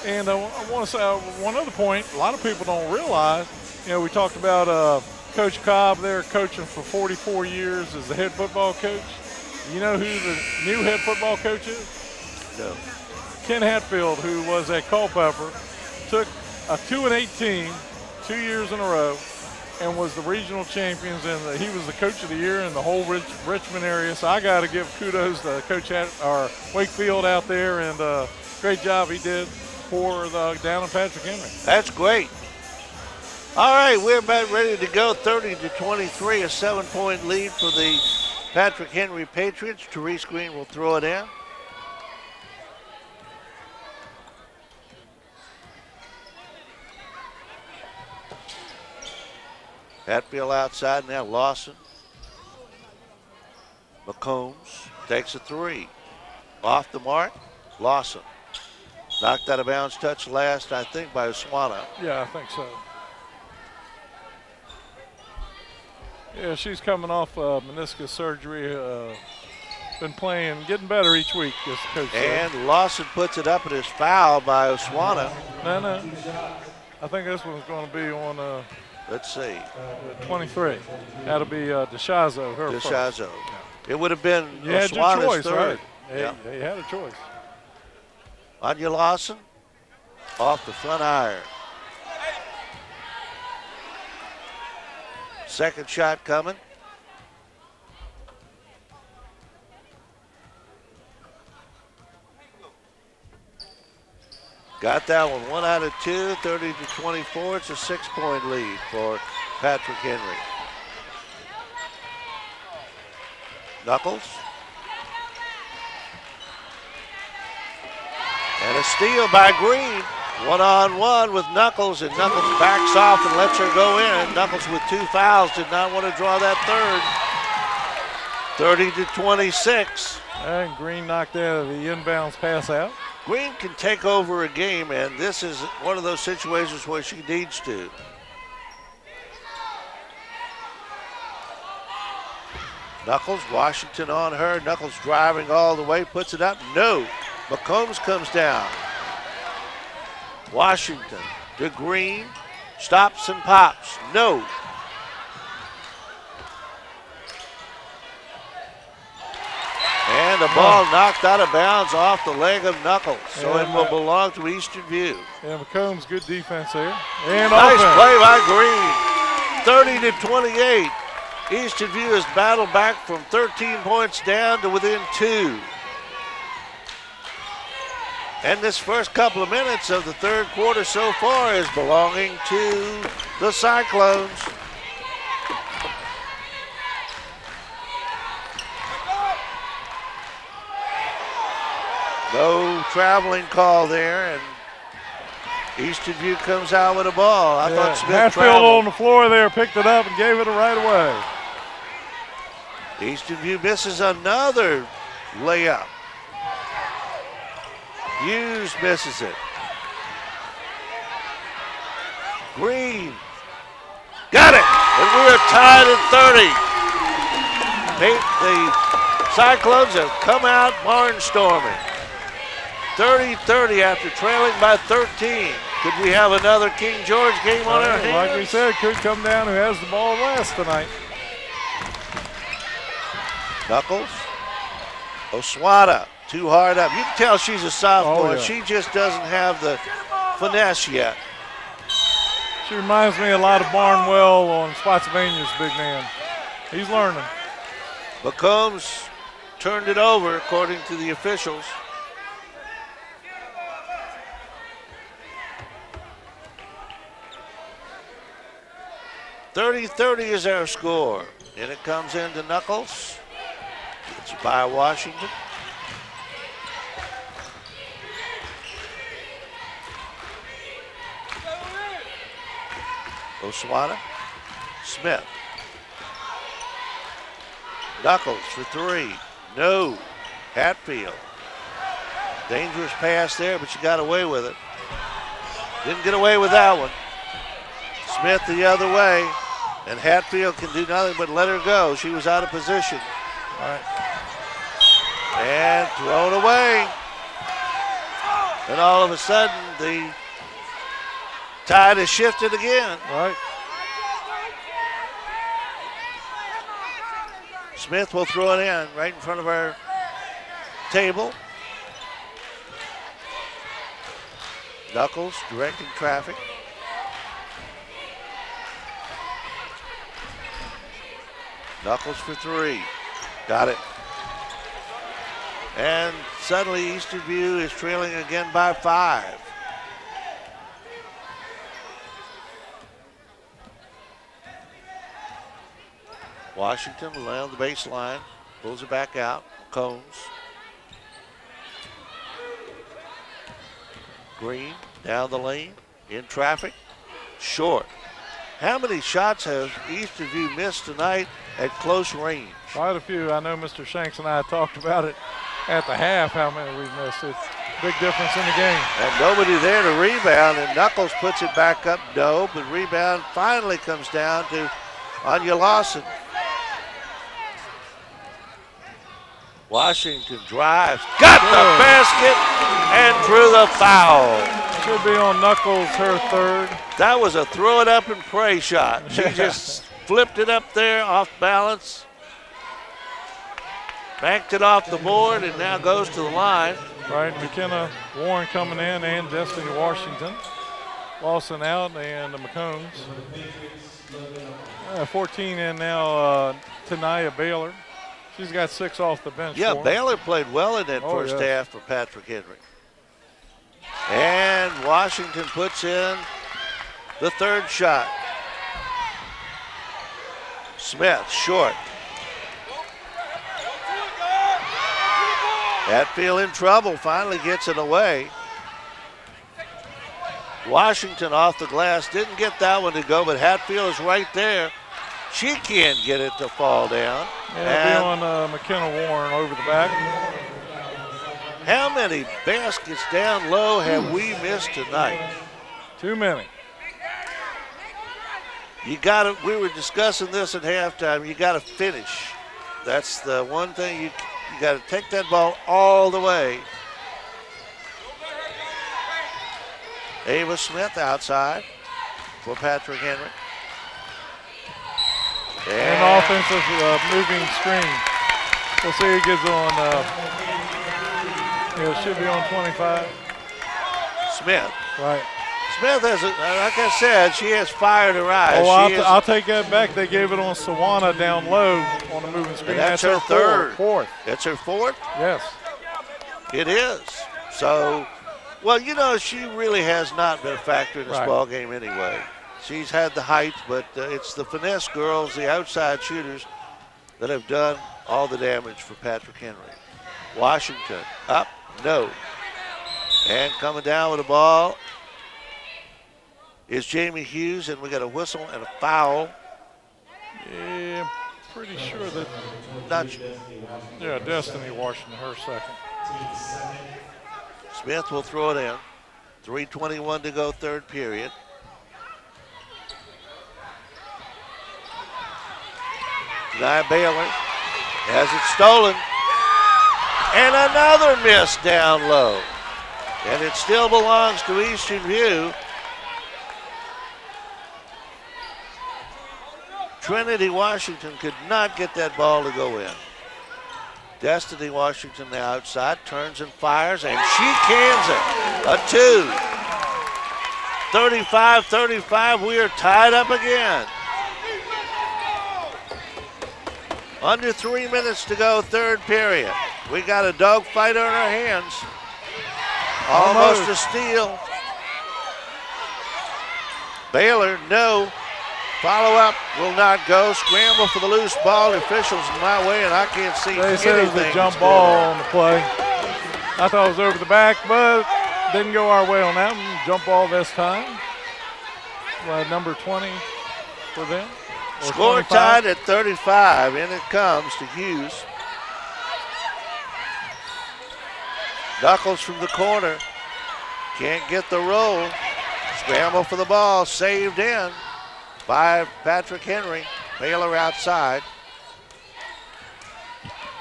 And I want to say one other point, a lot of people don't realize, we talked about Coach Cobb there coaching for 44 years as the head football coach. You know who the new head football coach is? No. Ken Hatfield, who was at Culpeper, took a 2-8 team 2 years in a row and was the regional champions, and he was the coach of the year in the whole Richmond area. So I got to give kudos to Coach Wakefield out there, and great job he did for down in Patrick Henry. That's great. All right, we're about ready to go. 30-23, a 7-point lead for the Patrick Henry Patriots. Therese Green will throw it in. Hatfield outside now. Lawson. McCombs takes a 3. Off the mark. Lawson. Knocked out of bounds, touch last, I think, by Oswana. Yeah, I think so. Yeah, she's coming off meniscus surgery. Been playing, getting better each week, as Coach said. And Lawson puts it up, and it's fouled by Oswana. No. I think this one's going to be on Let's see. 23. That'll be DeShazo, her DeShazo. first. It would have been You had your Oswana's choice, third. right? They had a choice. Anya Lawson off the front iron. Second shot coming. Got that one, 1 out of 2, 30-24. It's a 6-point lead for Patrick Henry. Knuckles. And a steal by Green. 1-on-1 with Knuckles, and Knuckles backs off and lets her go in. Knuckles with 2 fouls, did not want to draw that third. 30-26. And Green knocked out of the inbounds pass out. Green can take over a game, and this is one of those situations where she needs to. Knuckles, Washington on her. Knuckles driving all the way, puts it up. No. McCombs comes down. Washington to Green. Stops and pops. No. And the ball knocked out of bounds off the leg of Knuckles. So it will belong to Eastern View. Yeah, McCombs, good defense there. And nice offense. play by Green. 30-28. Eastern View has battled back from 13 points down to within 2. And this first couple of minutes of the third quarter so far is belonging to the Cyclones. No traveling call there, and Eastern View comes out with a ball. I thought Smith Hatfield traveled. on the floor there, picked it up and gave it right away. Eastern View misses another layup. Hughes misses it. Green got it, and we are tied at 30. The Cyclones have come out barnstorming. 30-30 after trailing by 13. Could we have another King George game on our hands? Like we said, could come down who has the ball last tonight. Knuckles. Oswada, too hard up. You can tell she's a sophomore. Oh, yeah. She just doesn't have the finesse yet. She reminds me a lot of Barnwell on Spotsylvania's big man. He's learning. McCombs turned it over, according to the officials. .30 is our score. And it comes into Knuckles. It's by Washington. Oswada. Smith. Knuckles for 3. No. Hatfield. Dangerous pass there, but she got away with it. Didn't get away with that one. Smith the other way, and Hatfield can do nothing but let her go. She was out of position. All right. And thrown away. And all of a sudden, the tide has shifted again. All right. Smith will throw it in right in front of our table. Knuckles directing traffic. Knuckles for 3. Got it. And suddenly Eastern View is trailing again by 5. Washington around the baseline, pulls it back out. Combs. Green down the lane, in traffic, short. How many shots has Eastern View missed tonight at close range? Quite a few. I know Mr. Shanks and I talked about it at the half, how many we've missed. It's a big difference in the game. And nobody there to rebound, and Knuckles puts it back up. No, but rebound finally comes down to Anya Lawson. Washington drives, got the basket, and drew the foul. Should be on Knuckles, her third. That was a throw it up and pray shot. She just flipped it up there off balance. Banked it off the board and now goes to the line. Right, McKenna Warren coming in and Destiny Washington. Lawson out and the McCombs. 14 in now, Tanaya Baylor. She's got 6 off the bench. Yeah, Baylor played well in that first half for Patrick Henry. And Washington puts in the third shot. Smith, short. Hatfield in trouble, finally gets it away. Washington off the glass, didn't get that one to go, but Hatfield is right there. She can't get it to fall down. Yeah, it'll be on McKenna Warren over the back. How many baskets down low have we missed tonight? Too many. You got to. We were discussing this at halftime. You got to finish. That's the one thing you got to take that ball all the way. Ava Smith outside for Patrick Henry. And offensive moving screen. We'll see it gets on. It should be on 25. Smith. Right. Smith has, like I said, she has fire to rise. Oh, I'll take that back. They gave it on Sawana down low on the moving screen. That's her third. Fourth. That's her fourth? Yes. It is. So, well, you know, she really has not been a factor in this ball game anyway. She's had the height, but it's the finesse girls, the outside shooters, that have done all the damage for Patrick Henry. Washington up, no. And coming down with the ball is Jamie Hughes, and we got a whistle and a foul. Yeah, pretty sure that. Not sure. Yeah, Destiny Washington, her second. Smith will throw it in. 3:21 to go, third period. Nia Baylor has it stolen. And another miss down low. And it still belongs to Eastern View. Trinity Washington could not get that ball to go in. Destiny Washington the outside, turns and fires, and she cans it. A 2. 35-35, we are tied up again. Under 3 minutes to go, third period. We got a dogfight on our hands. Almost a steal. Baylor, no. Follow-up will not go. Scramble for the loose ball. The officials in my way, and I can't see anything. They said it was a jump ball on the play. I thought it was over the back, but didn't go our way on that one. Jump ball this time. Number 20 for them. Score 25. Tied at 35. In it comes to Hughes. Knuckles from the corner. Can't get the roll. Scramble for the ball. Saved in by Patrick Henry. Baylor outside.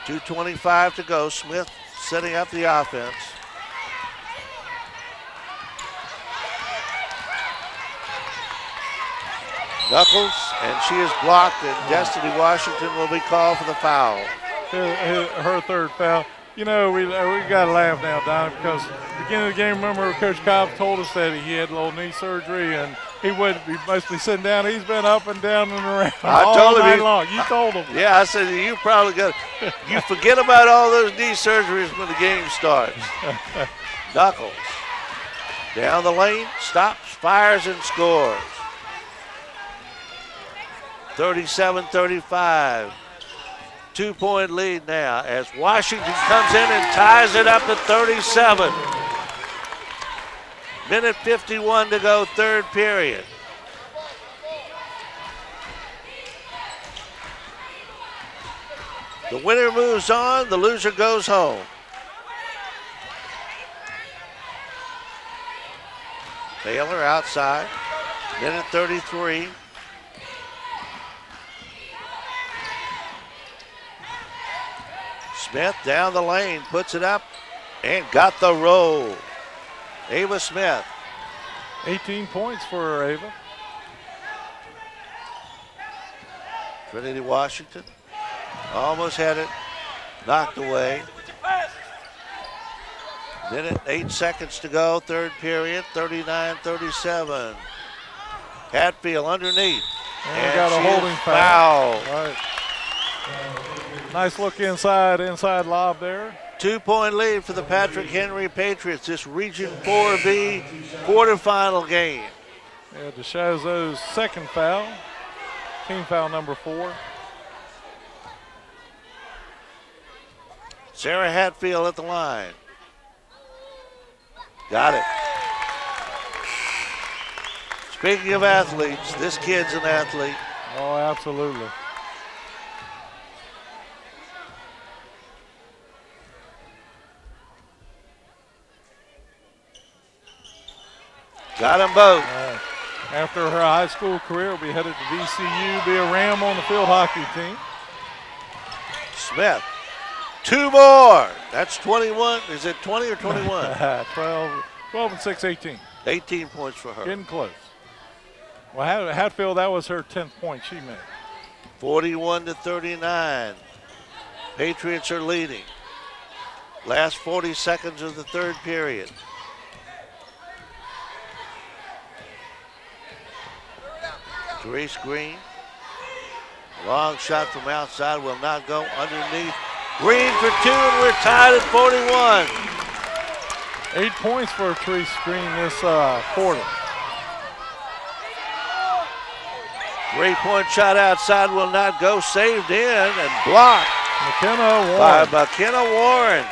2:25 to go. Smith setting up the offense. Knuckles, and she is blocked, and Destiny Washington will be called for the foul. Her third foul. You know, we got to laugh now, Donnie, because at the beginning of the game, remember Coach Cobb told us that he had a little knee surgery, and he wouldn't be mostly sitting down. He's been up and down and around all night long. You told him. Yeah, I said, you probably got you forget about all those knee surgeries when the game starts. Knuckles. Down the lane, stops, fires, and scores. 37-35. 2-point lead now as Washington comes in and ties it up at 37. Minute 51 to go, third period. The winner moves on, the loser goes home. Baylor outside, minute 33. Smith down the lane, puts it up, and got the roll. Ava Smith. 18 points for Ava. Trinity Washington almost had it. Knocked away. Minute, 8 seconds to go, third period, 39-37. Hatfield underneath. And we got a holding foul. Right. Nice look inside lob there. 2-point lead for the Patrick Henry Patriots, this Region 4B quarterfinal game. Yeah, DeShazo's second foul, team foul number 4. Sarah Hatfield at the line. Got it. Speaking of athletes, this kid's an athlete. Oh, absolutely. Got them both. After her high school career, will be headed to VCU, be a Ram on the field hockey team. Smith, 2 more. That's 21. Is it 20 or 21? 12 and 6, 18. 18 points for her. Getting close. Well, Hatfield, that was her 10th point she made. 41-39. Patriots are leading. Last 40 seconds of the third period. Therese Green. Long shot from outside will not go underneath. Green for 2, and we're tied at 41. 8 points for Therese Green this quarter. 3-point shot outside will not go. Saved in and blocked McKenna by Warren. McKenna Warren.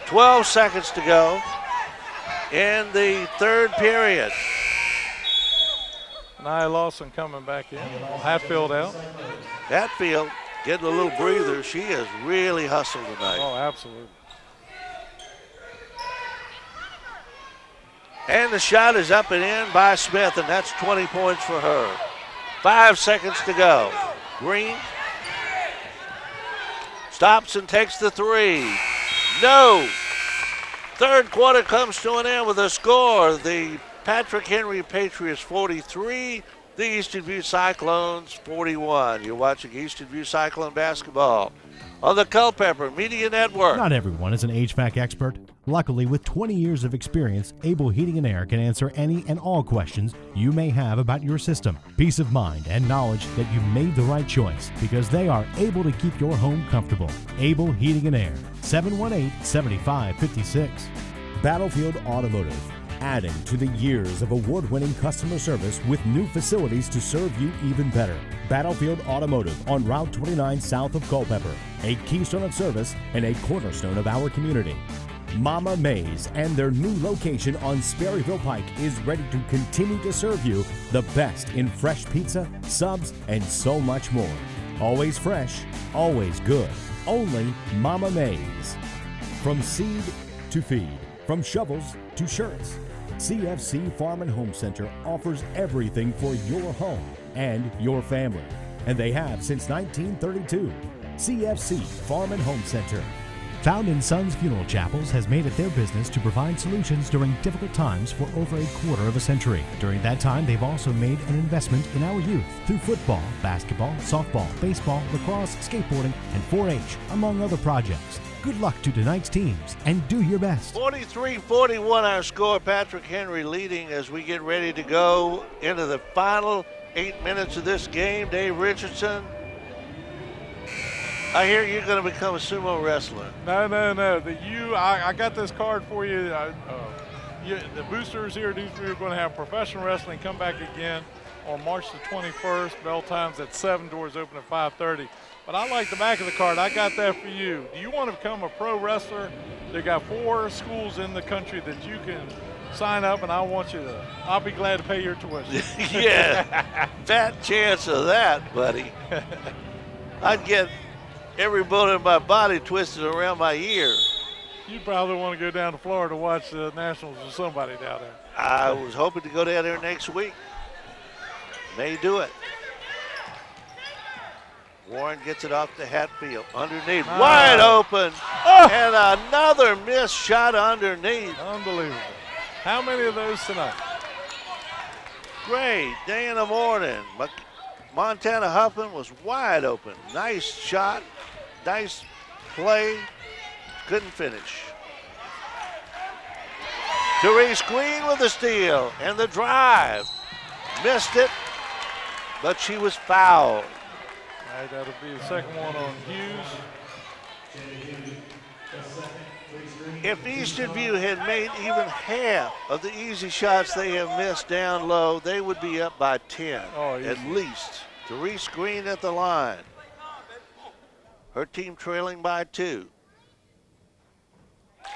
12 seconds to go in the third period. Nia Lawson coming back in. Hatfield out. Hatfield getting a little breather. She has really hustled tonight. Oh, absolutely. And the shot is up and in by Smith, and that's 20 points for her. 5 seconds to go. Green stops and takes the 3. No. Third quarter comes to an end with a score. The Patrick Henry Patriots 43, the Eastern View Cyclones 41. You're watching Eastern View Cyclone basketball on the Culpeper Media Network. Not everyone is an HVAC expert. Luckily, with 20 years of experience, Able Heating and Air can answer any and all questions you may have about your system. Peace of mind and knowledge that you made the right choice because they are able to keep your home comfortable. Able Heating and Air, 718-7556. Battlefield Automotive, adding to the years of award-winning customer service with new facilities to serve you even better. Battlefield Automotive on Route 29 south of Culpeper, a keystone of service and a cornerstone of our community. Mama Mays and their new location on Sperryville Pike is ready to continue to serve you the best in fresh pizza, subs, and so much more. Always fresh, always good. Only Mama Mays. From seed to feed, from shovels to shirts, CFC Farm and Home Center offers everything for your home and your family. And they have since 1932. CFC Farm and Home Center. Found in Sons Funeral Chapels has made it their business to provide solutions during difficult times for over a quarter of a century. During that time, they've also made an investment in our youth through football, basketball, softball, baseball, lacrosse, skateboarding, and 4-H, among other projects. Good luck to tonight's teams and do your best. 43-41 our score. Patrick Henry leading as we get ready to go into the final 8 minutes of this game. Dave Richardson, I hear you're going to become a sumo wrestler. No. I got this card for you. The boosters here at East View are going to have professional wrestling come back again on March the 21st. Bell times at 7, doors open at 5:30. But I like the back of the card. I got that for you. Do you want to become a pro wrestler? They got 4 schools in the country that you can sign up, and I'll be glad to pay your tuition. Yeah, fat chance of that, buddy. I'd get every bone in my body twisted around my ear. You probably want to go down to Florida to watch the Nationals with somebody down there. I was hoping to go down there next week. May do it. Warren gets it off to Hatfield. Underneath, wide open. And another missed shot underneath. Unbelievable. How many of those tonight? Great day in the morning. Montana Huffman was wide open. Nice shot, nice play, couldn't finish. Therese Green with the steal and the drive. Missed it, but she was fouled. All right, that'll be the second one on Hughes. If Eastern View had made even half of the easy shots they have missed down low, they would be up by 10, at least. Therese Green at the line. Her team trailing by 2.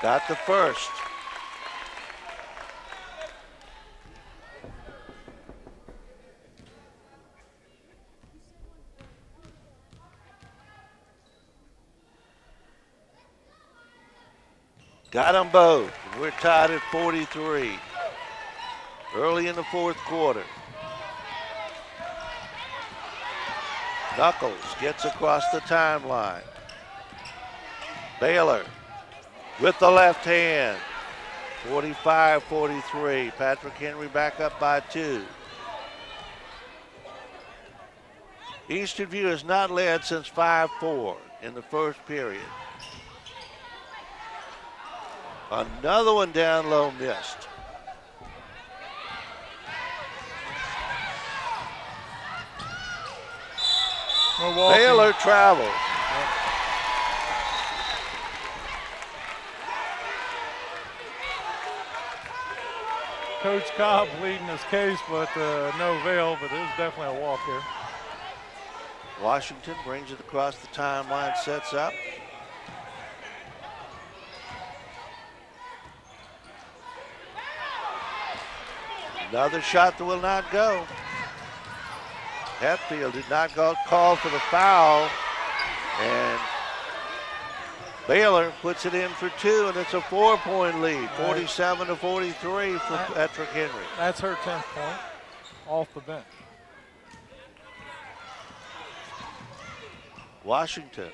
Got the first. Got them both. We're tied at 43. Early in the fourth quarter. Knuckles gets across the timeline. Baylor with the left hand. 45-43. Patrick Henry back up by 2. Eastern View has not led since 5-4 in the first period. Another one down low, missed. Baylor travels. Coach Cobb leading his case, but no avail, but there's definitely a walk here. Washington brings it across the timeline, sets up. Another shot that will not go. Hatfield did not call for the foul, and Baylor puts it in for 2, and it's a 4-point lead, 47-43 for Patrick Henry. That's her 10th point off the bench. Washington.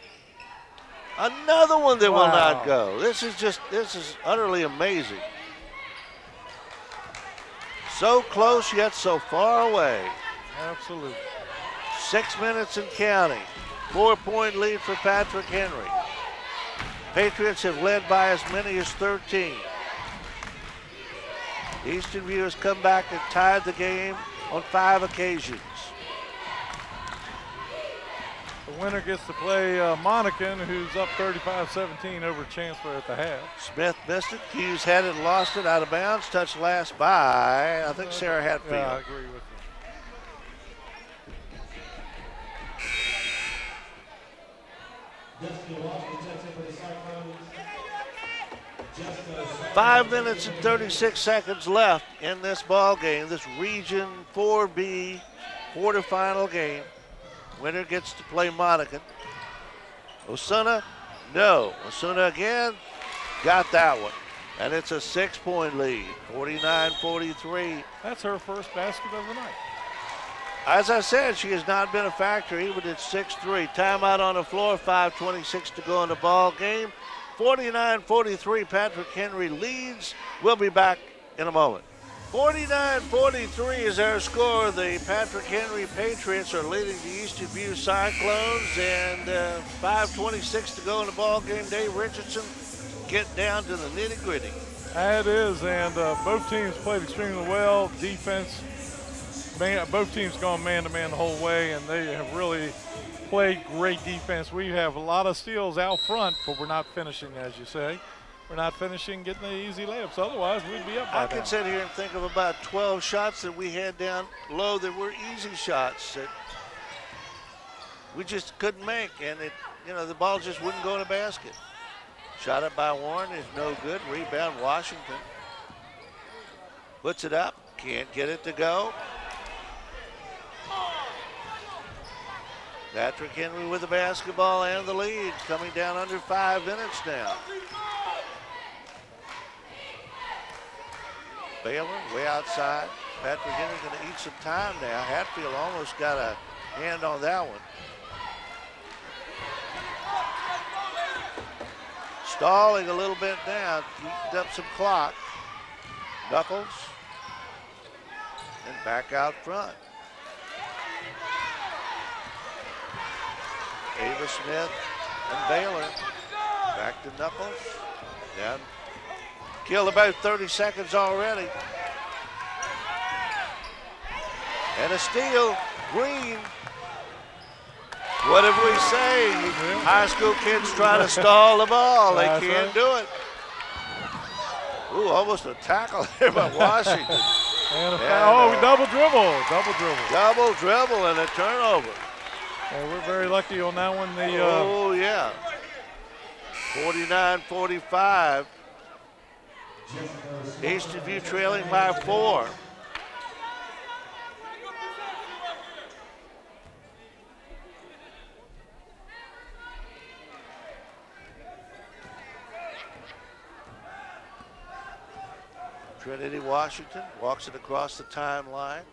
Another one that will not go. This is utterly amazing. So close yet so far away. Absolutely. 6 minutes and counting. 4-point lead for Patrick Henry. Patriots have led by as many as 13. Eastern View has come back and tied the game on 5 occasions. The winner gets to play Monacan, who's up 35-17 over Chancellor at the half. Smith missed it. Hughes had it, lost it, out of bounds. Touched last by, I think, Sarah Hatfield. Yeah, I agree with you. 5 minutes and 36 seconds left in this ball game, this Region 4B quarterfinal game. Winner gets to play Monacan. Osuna, no. Osuna again, got that one. And it's a 6-point lead, 49-43. That's her first basket of the night. As I said, she has not been a factor, even at 6-3. Timeout on the floor, 5:26 to go in the ball game. 49-43, Patrick Henry leads. We'll be back in a moment. 49-43 is our score. The Patrick Henry Patriots are leading the Eastern View Cyclones, and 5:26 to go in the ball game. Dave Richardson get down to the nitty-gritty. That is, and both teams played extremely well. Defense, both teams gone man-to-man the whole way, and they have really played great defense. We have a lot of steals out front, but we're not finishing, as you say. We're not finishing getting the easy layups. Otherwise, we'd be up by I can sit here and think of about 12 shots that we had down low that were easy shots that we just couldn't make, and the ball just wouldn't go in the basket. Shot up by Warren is no good. Rebound Washington. Puts it up. Can't get it to go. Patrick Henry with the basketball and the lead. Coming down under 5 minutes now. Baylor way outside. Patrick Henry going to eat some time now. Hatfield almost got a hand on that one. Stalling a little bit now, eating up some clock. Knuckles, and back out front. Ava Smith and Baylor. Back to Knuckles. Down. Killed about 30 seconds already. And a steal. Green. What did we say? High school kids try to stall the ball. They can't do it. Ooh, almost a tackle there by Washington. And a foul. Oh, double dribble. Double dribble and a turnover. Well, we're very lucky on that one. Oh, yeah. 49-45. Easton View trailing by 4. Trinity Washington walks it across the timeline.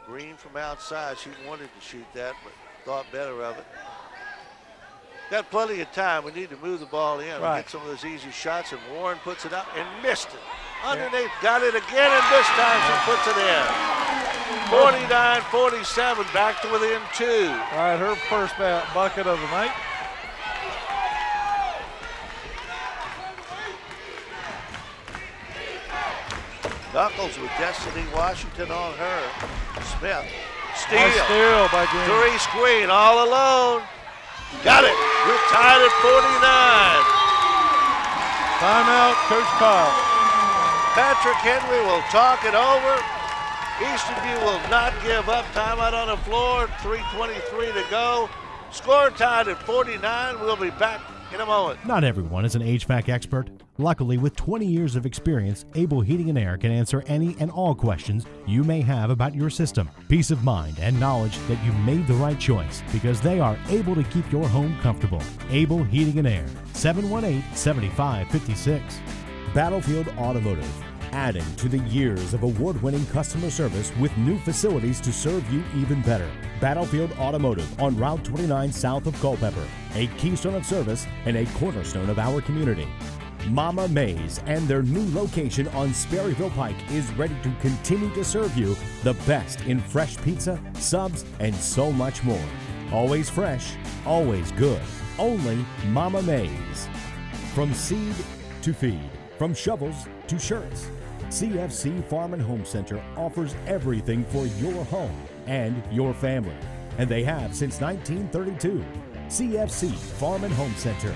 Green from outside. She wanted to shoot that, but thought better of it. Got plenty of time. We need to move the ball in and get some of those easy shots, and Warren puts it up and missed it. Underneath, got it again, and this time she puts it in. 49-47, back to within 2. All right, her first bucket of the night. Knuckles with Destiny Washington on her. Smith, steal. Nice steal by Green. 3 screen, all alone. Got it. We're tied at 49. Timeout, Coach Powell. Patrick Henry will talk it over. Easton View will not give up. Timeout on the floor. 3:23 to go. Score tied at 49. We'll be back in a moment. Not everyone is an HVAC expert. Luckily, with 20 years of experience, Able Heating and Air can answer any and all questions you may have about your system. Peace of mind and knowledge that you made the right choice because they are able to keep your home comfortable. Able Heating and Air, 718-7556. Battlefield Automotive, adding to the years of award-winning customer service with new facilities to serve you even better. Battlefield Automotive on Route 29 south of Culpeper, a keystone of service and a cornerstone of our community. Mama Mays and their new location on Sperryville Pike is ready to continue to serve you the best in fresh pizza, subs, and so much more. Always fresh, always good. Only Mama Mays. From seed to feed, from shovels to shirts, CFC Farm and Home Center offers everything for your home and your family. And they have since 1932. CFC Farm and Home Center.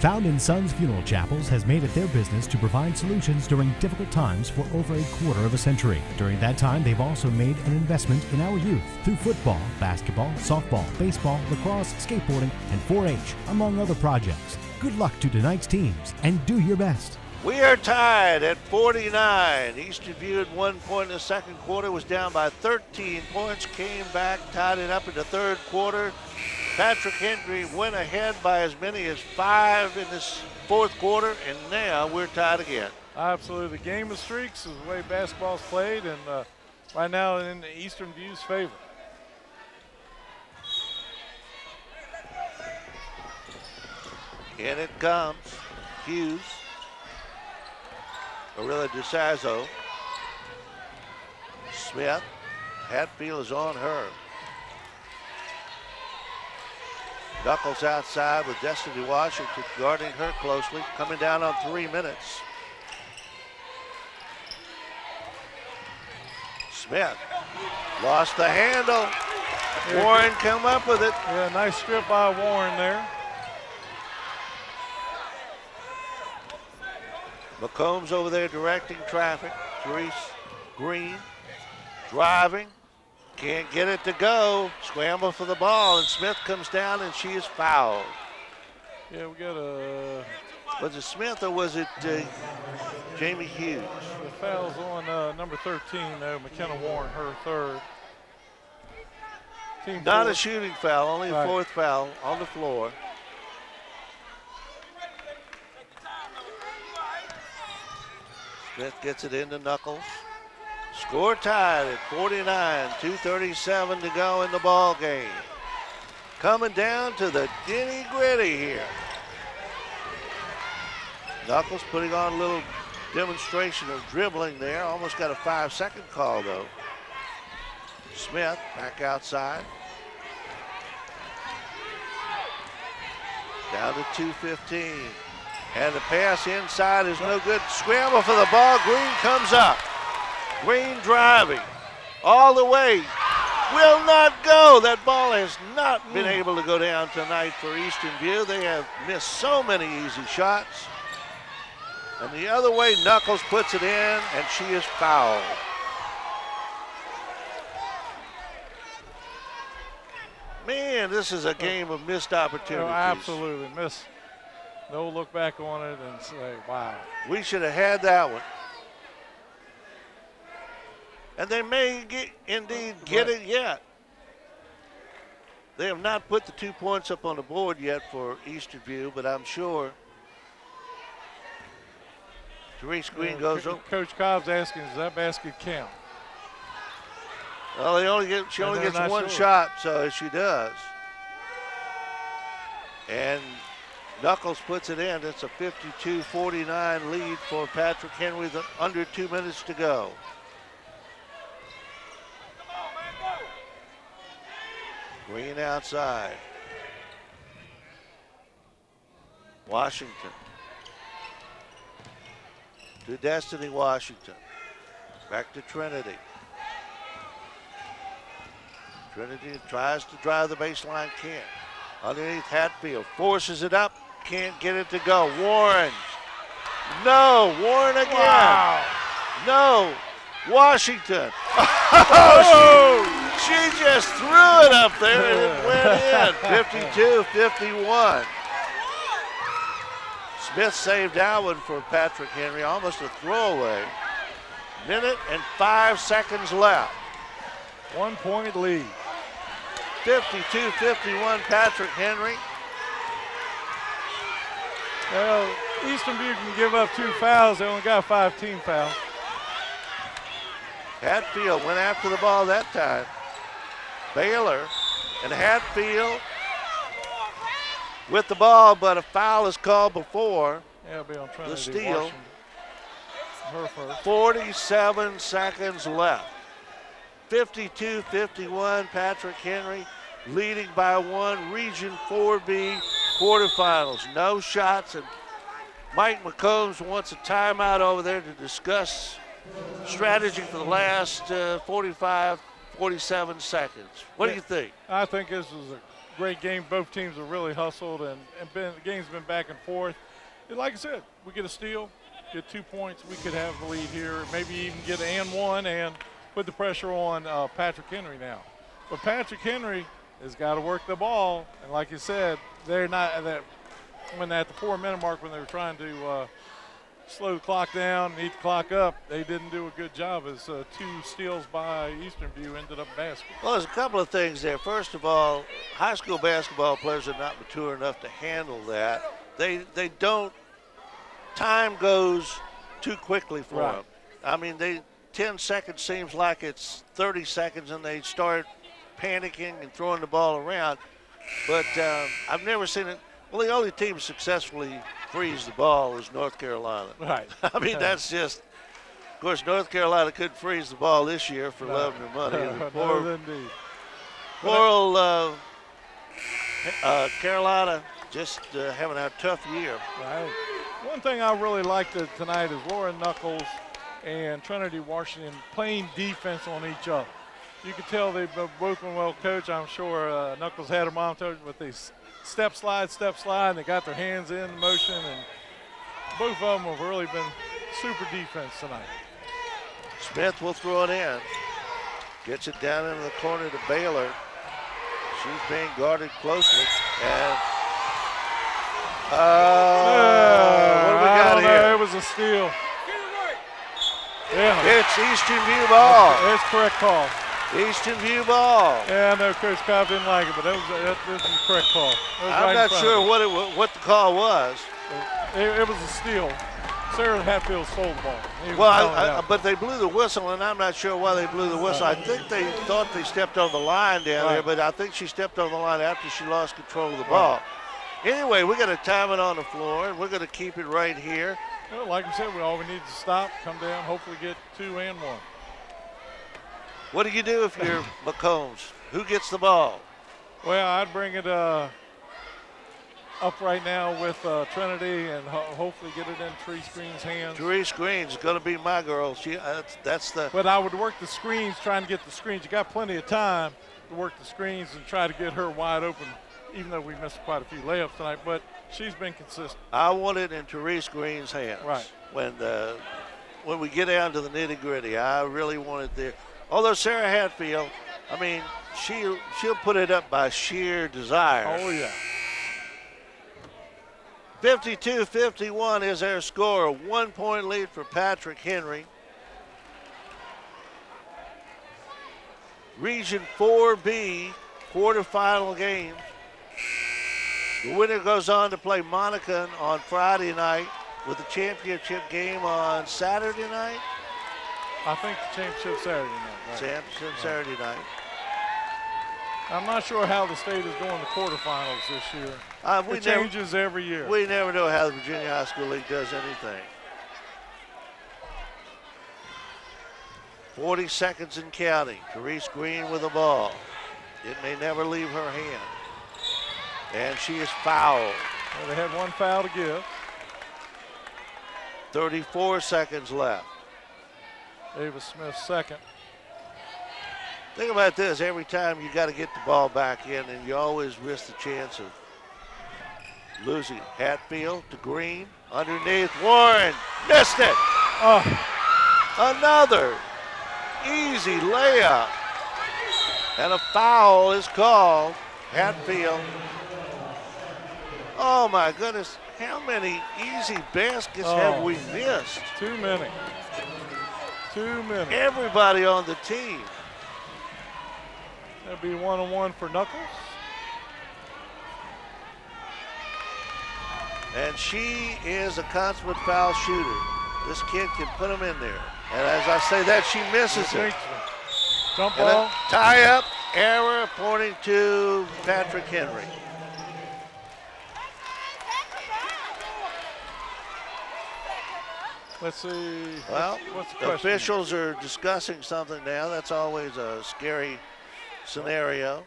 Found in Sons Funeral Chapels has made it their business to provide solutions during difficult times for over a quarter of a century. During that time, they've also made an investment in our youth through football, basketball, softball, baseball, lacrosse, skateboarding, and 4-H, among other projects. Good luck to tonight's teams and do your best. We are tied at 49. Easton View at 1 point in the second quarter was down by 13 points, came back, tied it up in the third quarter. Patrick Henry went ahead by as many as 5 in this fourth quarter, and now we're tied again. Absolutely. The game of streaks is the way basketball's played, and right now in the Eastern View's favor. In it comes. Hughes. Arilla DeSazzo. Smith. Hatfield is on her. Knuckles outside with Destiny Washington guarding her closely, coming down on 3 minutes. Smith lost the handle. Warren come up with it. Yeah, nice strip by Warren there. McCombs over there directing traffic. Therese Green driving. Can't get it to go. Scramble for the ball, and Smith comes down, and she is fouled. Yeah, we got a... Was it Smith or was it Jamie Hughes? The foul's on number 13, though. McKenna Warren, her third. Team Not four. a shooting foul, only a fourth foul on the floor. Smith gets it into Knuckles. Score tied at 49, 2:37 to go in the ball game. Coming down to the nitty-gritty here. Knuckles putting on a little demonstration of dribbling there. Almost got a 5-second call though. Smith back outside. Down to 2:15. And the pass inside is no good. Scramble for the ball. Green comes up. Green driving all the way. Will not go. That ball has not been able to go down tonight for Eastern View. They have missed so many easy shots. And the other way, Knuckles puts it in, and she is fouled. Man, this is a game of missed opportunities. Oh, absolutely. No look back on it and say, wow. We should have had that one. And they may indeed get it yet. They have not put the 2 points up on the board yet for Eastern View, but I'm sure. Therese Green goes over. Coach Cobb's asking, does that basket count? Well, she only gets one shot, so she does. And Knuckles puts it in. It's a 52-49 lead for Patrick Henry with under 2 minutes to go. Green outside. Washington. To Destiny Washington. Back to Trinity. Trinity tries to drive the baseline, can't. Underneath Hatfield, forces it up, can't get it to go. Warren. No, Warren again. Wow. No, Washington. Oh, she just threw it up there and it went in. 52-51. Smith saved that one for Patrick Henry, almost a throwaway. Minute and 5 seconds left. 1 point lead. 52-51, Patrick Henry. Well, Eastern View can give up 2 fouls. They only got 5 team fouls. Hatfield went after the ball that time. Baylor and Hatfield with the ball, but a foul is called before Yeah, it'll be on Trinity. the steal. Washington. Her first. 47 seconds left. 52-51, Patrick Henry leading by 1. Region 4B quarterfinals. No shots, and Mike McCombs wants a timeout over there to discuss strategy for the last 45, 47 seconds. What do you think? I think this was a great game. Both teams have really hustled, and the game's been back and forth. And like I said, we get a steal, get 2 points, we could have the lead here, maybe even get an and one and put the pressure on Patrick Henry now. But Patrick Henry has got to work the ball, and like you said, they're not that when at the 4 minute mark when they were trying to slow the clock down, eat the clock up, they didn't do a good job as 2 steals by Eastern View ended up basket. Well, there's a couple of things there. First of all, high school basketball players are not mature enough to handle that. They don't, time goes too quickly for them. I mean, 10 seconds seems like it's 30 seconds and they start panicking and throwing the ball around. But I've never seen it. Well, the only team successfully freeze the ball is North Carolina. Right. I mean, that's just, of course, North Carolina couldn't freeze the ball this year for love and money. Poor old Carolina just having a tough year. Right. One thing I really liked tonight is Lauren Knuckles and Trinity Washington playing defense on each other. You could tell they've both been well coached. I'm sure Knuckles had her mom coach, but they step slide, and they got their hands in motion, and both of them have really been super defense tonight. Smith will throw it in. Gets it down into the corner to Baylor. She's being guarded closely. And what do we got here? It was a steal. Yeah. It's Eastern View ball. That's correct call. Eastern View ball. Yeah, I know Coach Cobb didn't like it, but that was the correct call. I'm not sure what the call was. It was a steal. Sarah Hatfield stole the ball. Well, but they blew the whistle, and I'm not sure why they blew the whistle. I think they thought they stepped on the line down there, but I think she stepped on the line after she lost control of the ball. Anyway, we're going to time it on the floor, and we're going to keep it right here. Well, like I said, all we need is to stop, come down, hopefully get 2 and 1. What do you do if you're McCombs? Who gets the ball? Well, I'd bring it up right now with Trinity, and hopefully get it in Therese Green's hands. Therese Green's going to be my girl. That's the. But I would work the screens, trying to get the screens. You got plenty of time to work the screens and try to get her wide open, even though we missed quite a few layups tonight. But she's been consistent. I want it in Therese Green's hands. Right. When we get down to the nitty gritty, I really want it there. Although Sarah Hatfield, I mean, she'll put it up by sheer desire. Oh yeah. 52-51 is our score. A 1-point lead for Patrick Henry. Region 4B quarterfinal games. The winner goes on to play Monacan on Friday night with the championship game on Saturday night. I think the championship Saturday night. Right? Championship Saturday night. I'm not sure how the state is going to quarterfinals this year. It changes every year. We never know how the Virginia High School League does anything. 40 seconds and counting. Therese Green with the ball. It may never leave her hand. And she is fouled. Well, they had one foul to give. 34 seconds left. Ava Smith second. Think about this, every time you got to get the ball back in, and you always risk the chance of losing. Hatfield to Green, underneath, Warren, missed it. Another easy layup. And a foul is called. Hatfield. Oh my goodness, how many easy baskets have we missed? Too many. Too many. Everybody on the team. That'll be 1-on-1 for Knuckles. And she is a consummate foul shooter. This kid can put them in there. And as I say that, she misses it. Jump ball. Tie up, error pointing to Patrick Henry. Let's see. Well, what's the the question? officials are discussing something now. That's always a scary scenario.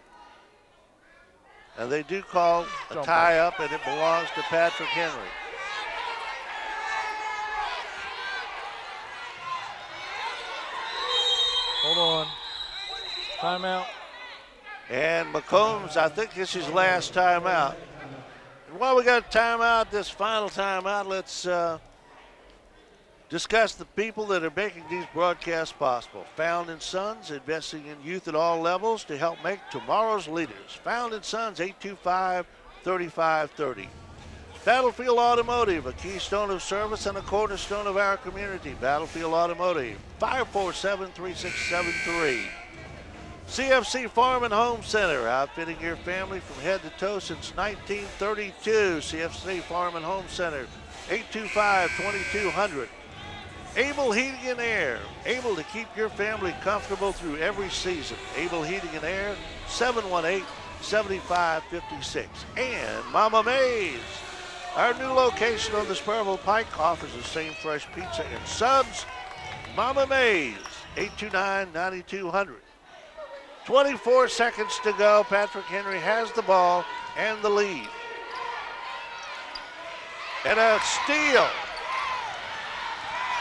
And they do call a tie-up, and it belongs to Patrick Henry. Hold on. Timeout. And McCombs, I think this is his last timeout. And while we got timeout, this final timeout, let's discuss the people that are making these broadcasts possible. Found & Sons, investing in youth at all levels to help make tomorrow's leaders. Found & Sons, 825-3530. Battlefield Automotive, a keystone of service and a cornerstone of our community. Battlefield Automotive, 547-3673. CFC Farm and Home Center, outfitting your family from head to toe since 1932. CFC Farm and Home Center, 825-2200. Able Heating and Air, able to keep your family comfortable through every season. Able Heating and Air, 718-7556. And Mama Mays, our new location on the Spurville Pike, offers the same fresh pizza and subs. Mama Mays, 829-9200. 24 seconds to go. Patrick Henry has the ball and the lead. And a steal.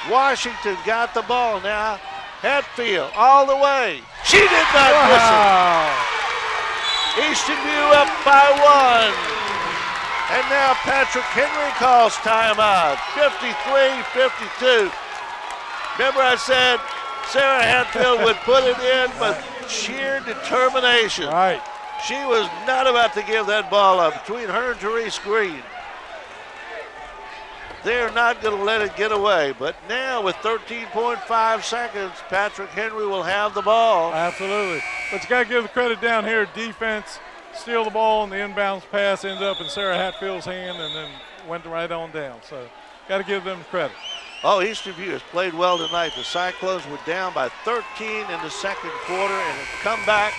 Washington got the ball now. Hatfield all the way. She did not miss it. Easton View up by 1. And now Patrick Henry calls timeout. 53-52. Remember I said Sarah Hatfield would put it in, but sheer determination. Right. She was not about to give that ball up. Between her and Therese Green, they're not going to let it get away. But now with 13.5 seconds, Patrick Henry will have the ball. Absolutely. But you got to give the credit down here. Defense, steal the ball, and the inbounds pass ended up in Sarah Hatfield's hand and then went right on down. So got to give them credit. Oh, Easton View has played well tonight. The Cyclones were down by 13 in the second quarter and have come back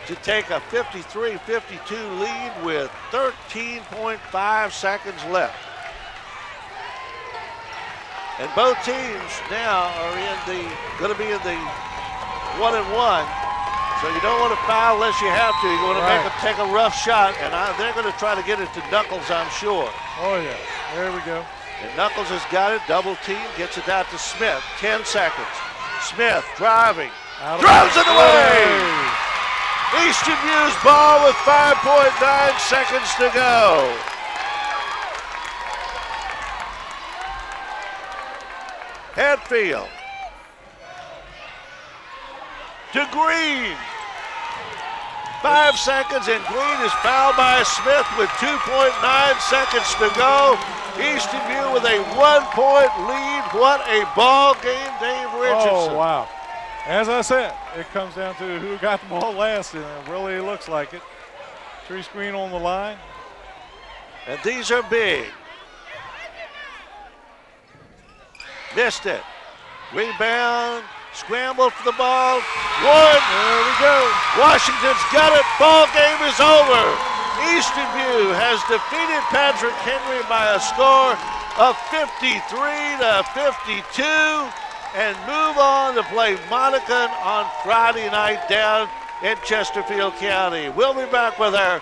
to take a 53-52 lead with 13.5 seconds left. And both teams now are going to be in the 1-1 So you don't want to foul unless you have to. You want to Right. make them take a rough shot, and they're going to try to get it to Knuckles, I'm sure. Oh, yeah. There we go. And Knuckles has got it, double team, gets it out to Smith. 10 seconds. Smith driving, drives it away. Easton View's ball with 5.9 seconds to go. Hatfield to Green. 5 seconds, and Green is fouled by Smith with 2.9 seconds to go. Easton View with a 1-point lead. What a ball game, Dave Richardson. Oh, wow. As I said, it comes down to who got the ball last, and it really looks like it. Tree screen on the line. And these are big. Missed it. Rebound. Scramble for the ball. One. There we go. Washington's got it. Ball game is over. Easton View has defeated Patrick Henry by a score of 53-52 and move on to play Monacan on Friday night down in Chesterfield County. We'll be back with our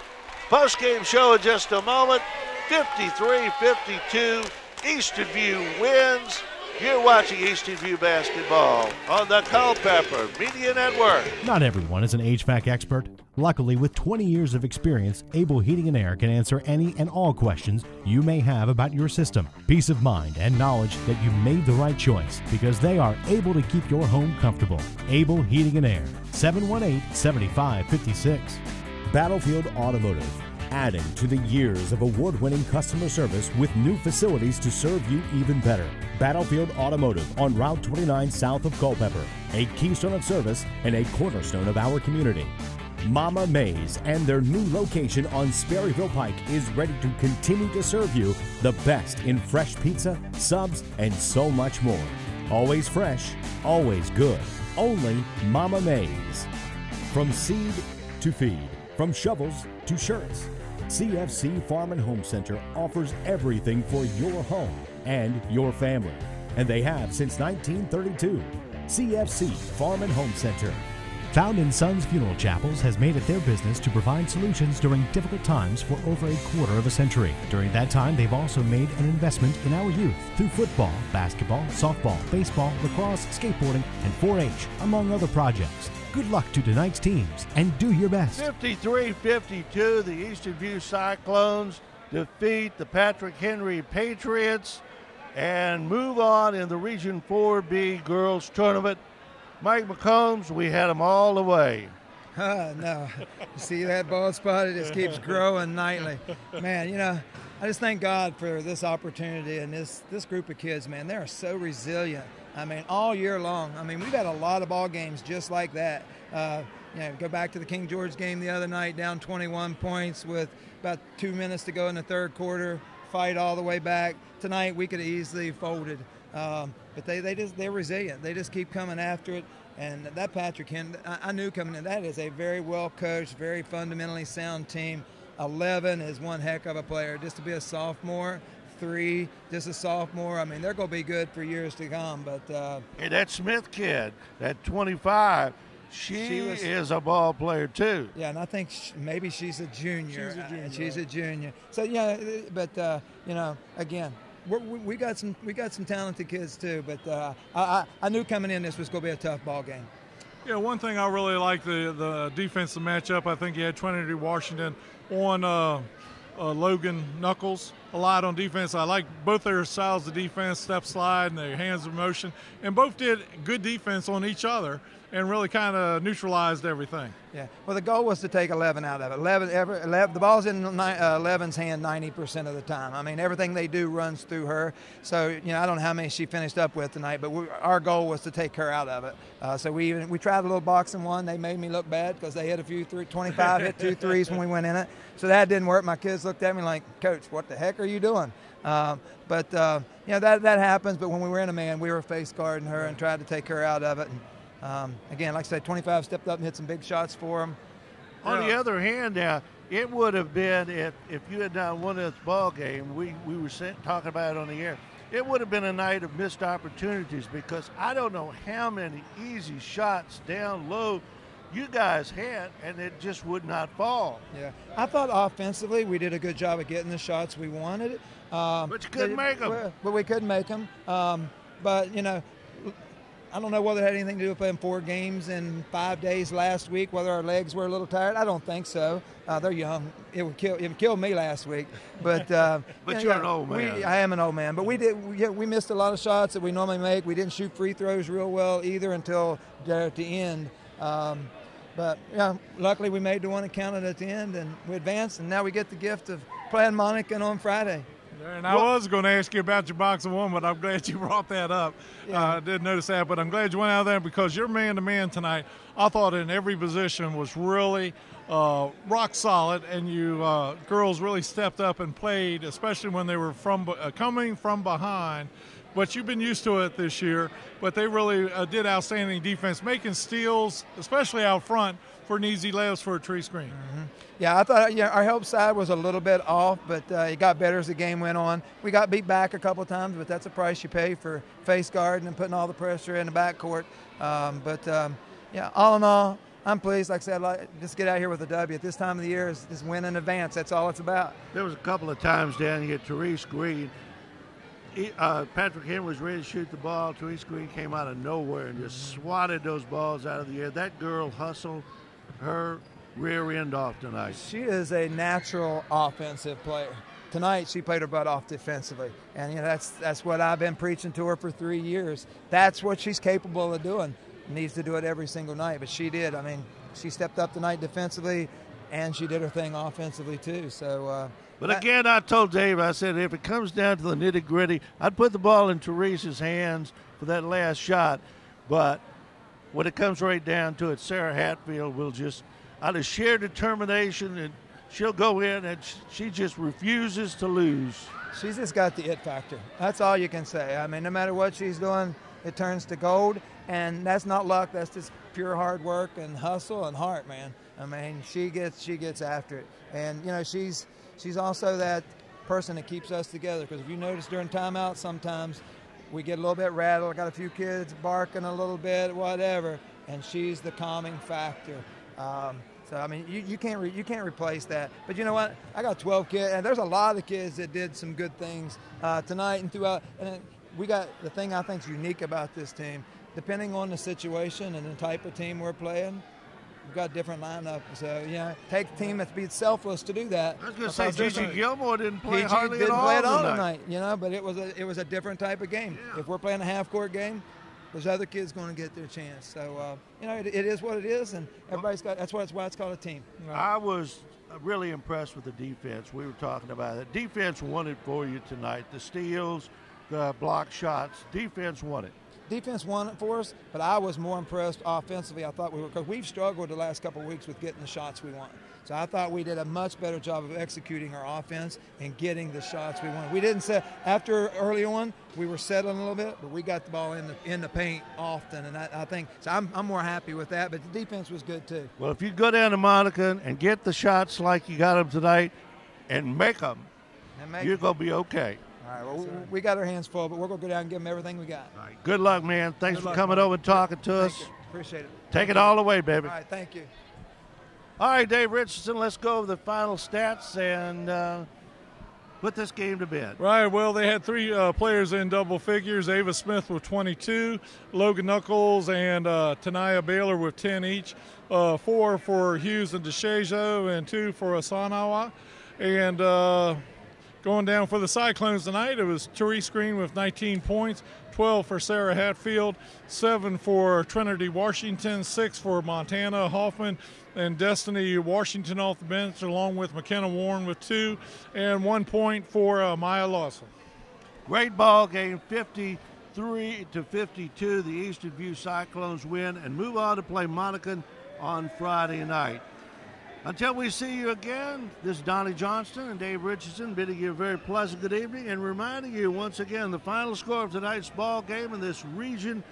post-game show in just a moment. 53-52. Easton View wins. You're watching Easton View basketball on the Culpeper Media Network. Not everyone is an HVAC expert. Luckily, with 20 years of experience, Able Heating and Air can answer any and all questions you may have about your system. Peace of mind and knowledge that you made the right choice because they are able to keep your home comfortable. Able Heating and Air, 718-7556. Battlefield Automotive, adding to the years of award-winning customer service with new facilities to serve you even better. Battlefield Automotive on Route 29 south of Culpeper, a keystone of service and a cornerstone of our community. Mama Mays and their new location on Sperryville Pike is ready to continue to serve you the best in fresh pizza, subs, and so much more. Always fresh, always good. Only Mama Mays. From seed to feed, from shovels to shirts, CFC Farm and Home Center offers everything for your home and your family. And they have since 1932. CFC Farm and Home Center. Found in Sons Funeral Chapels has made it their business to provide solutions during difficult times for over a quarter of a century. During that time, they've also made an investment in our youth through football, basketball, softball, baseball, lacrosse, skateboarding, and 4-H, among other projects. Good luck to tonight's teams, and do your best. 53-52, the Easton View Cyclones defeat the Patrick Henry Patriots and move on in the Region 4B Girls Tournament. Mike McCombs, we had them all the way. No. You see that bald spot? It just keeps growing nightly. Man, you know, I just thank God for this opportunity and this group of kids, man. They are so resilient. I mean, all year long. I mean, we've had a lot of ball games just like that. Go back to the King George game the other night, down 21 points with about 2 minutes to go in the third quarter, fight all the way back. Tonight, we could have easily folded. But they're resilient. They just keep coming after it. And that Patrick Henry, I knew coming in, that is a very well coached, very fundamentally sound team. 11 is one heck of a player. Just to be a sophomore, 3, just a sophomore. I mean, they're going to be good for years to come. But hey, that Smith kid, that 25, she is a ball player too. Yeah, and I think maybe she's a junior. She's a junior. So again. We got some talented kids too, but I knew coming in this was going to be a tough ball game. Yeah, one thing I really like the defensive matchup. I think you had Trinity Washington on Logan Knuckles a lot on defense. I like both their styles of defense, step slide and their hands of motion, and both did good defense on each other and really kind of neutralized everything. Yeah. Well, the goal was to take 11 out of it. 11, the ball's in 11's hand 90% of the time. I mean, everything they do runs through her. So, I don't know how many she finished up with tonight, but our goal was to take her out of it. So we tried a little boxing one. They made me look bad because they hit a few 25 hit 2 threes when we went in it. So that didn't work. My kids looked at me like, Coach, what the heck are you doing? But that happens. But when we were in a man, we were face guarding her and tried to take her out of it. Again, like I said, 25 stepped up and hit some big shots for them. On the other hand, now, it would have been, if you had not won this ball game, we were talking about it on the air, it would have been a night of missed opportunities because I don't know how many easy shots down low you guys had, and it just would not fall. Yeah, I thought offensively we did a good job of getting the shots we wanted. But you couldn't make them. But we couldn't make them. But, you know, I don't know whether it had anything to do with playing 4 games in 5 days last week, whether our legs were a little tired. I don't think so. They're young. It killed me last week. But but you're an old man. I am an old man. But we missed a lot of shots that we normally make. We didn't shoot free throws real well either until at the end. But yeah, luckily we made the one that counted at the end, and we advanced, and now we get the gift of playing Monacan on Friday. And I was going to ask you about your box of 1, but I'm glad you brought that up. Yeah. I did notice that, but I'm glad you went out there because your man-to-man tonight, I thought in every position was really rock solid, and you girls really stepped up and played, especially when they were coming from behind. But you've been used to it this year, but they really did outstanding defense, making steals, especially out front, for an easy layups for a tree screen. Mm-hmm. Yeah, I thought our help side was a little bit off, but it got better as the game went on. We got beat back a couple of times, but that's a price you pay for face guarding and putting all the pressure in the backcourt. Yeah, all in all, I'm pleased. Like I said, just get out here with a W. At this time of the year is win in advance. That's all it's about. There was a couple of times down here, Therese Green. Patrick Henry was ready to shoot the ball. Therese Green came out of nowhere and just swatted those balls out of the air. That girl hustled her rear end off tonight. She is a natural offensive player. Tonight she played her butt off defensively, and that's what I've been preaching to her for 3 years. That's what she's capable of doing. Needs to do it every single night, but she did. I mean, she stepped up tonight defensively, and she did her thing offensively too. So. But again, I told Dave, I said, if it comes down to the nitty-gritty, I'd put the ball in Teresa's hands for that last shot. But when it comes right down to it, Sarah Hatfield will just, out of sheer determination, and she'll go in, and she just refuses to lose. She's just got the it factor. That's all you can say. I mean, no matter what she's doing, it turns to gold. And that's not luck. That's just pure hard work and hustle and heart, man. I mean, she gets after it. And, you know, she's also that person that keeps us together, because if you notice during timeout sometimes we get a little bit rattled, got a few kids barking a little bit, whatever, and she's the calming factor. So I mean, you can't replace that. But you know what? I got 12 kids, and there's a lot of kids that did some good things tonight and throughout. And we got the thing I think is unique about this team. Depending on the situation and the type of team we're playing, we've got different lineup. So, take a team that's being selfless to do that. I was going to say, Gigi Gilmore didn't play hardly at all tonight. But it was a different type of game. Yeah. If we're playing a half-court game, those other kids going to get their chance. So, it is what it is, and everybody's got. That's why it's called a team. Right. I was really impressed with the defense. We were talking about it. Defense won it for you tonight. The steals, the block shots. Defense won it. Defense won it for us, but I was more impressed offensively. I thought because we've struggled the last couple of weeks with getting the shots we want. So I thought we did a much better job of executing our offense and getting the shots we wanted. We didn't set after early on. We were settling a little bit, but we got the ball in the paint often, and I think so. I'm more happy with that. But the defense was good too. Well, if you go down to Monacan and get the shots like you got them tonight, and make them, you're gonna be okay. All right, well, we got our hands full, but we're going to go down and give them everything we got. All right, good luck, man. Thanks for coming over and talking to us. Appreciate it. Take it all away, baby. All right, thank you. All right, Dave Richardson, let's go over the final stats and put this game to bed. Right, well, they had 3 players in double figures. Ava Smith with 22, Logan Knuckles and Tanaya Baylor with 10 each, 4 for Hughes and DeShazo and 2 for Asanawa. And going down for the Cyclones tonight, it was Therese Green with 19 points, 12 for Sarah Hatfield, 7 for Trinity Washington, 6 for Montana Hoffman, and Destiny Washington off the bench, along with McKenna Warren with 2, and 1 point for Maya Lawson. Great ball game, 53-52. The Eastern View Cyclones win and move on to play Monacan on Friday night. Until we see you again, this is Donnie Johnston and Dave Richardson bidding you a very pleasant good evening and reminding you once again the final score of tonight's ball game in this Region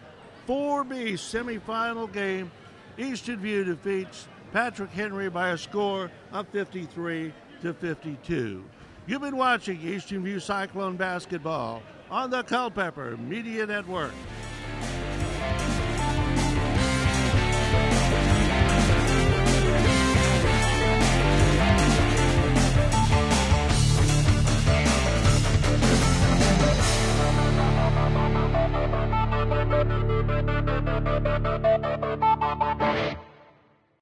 4B semifinal game. Eastern View defeats Patrick Henry by a score of 53-52. You've been watching Eastern View Cyclone basketball on the Culpeper Media Network.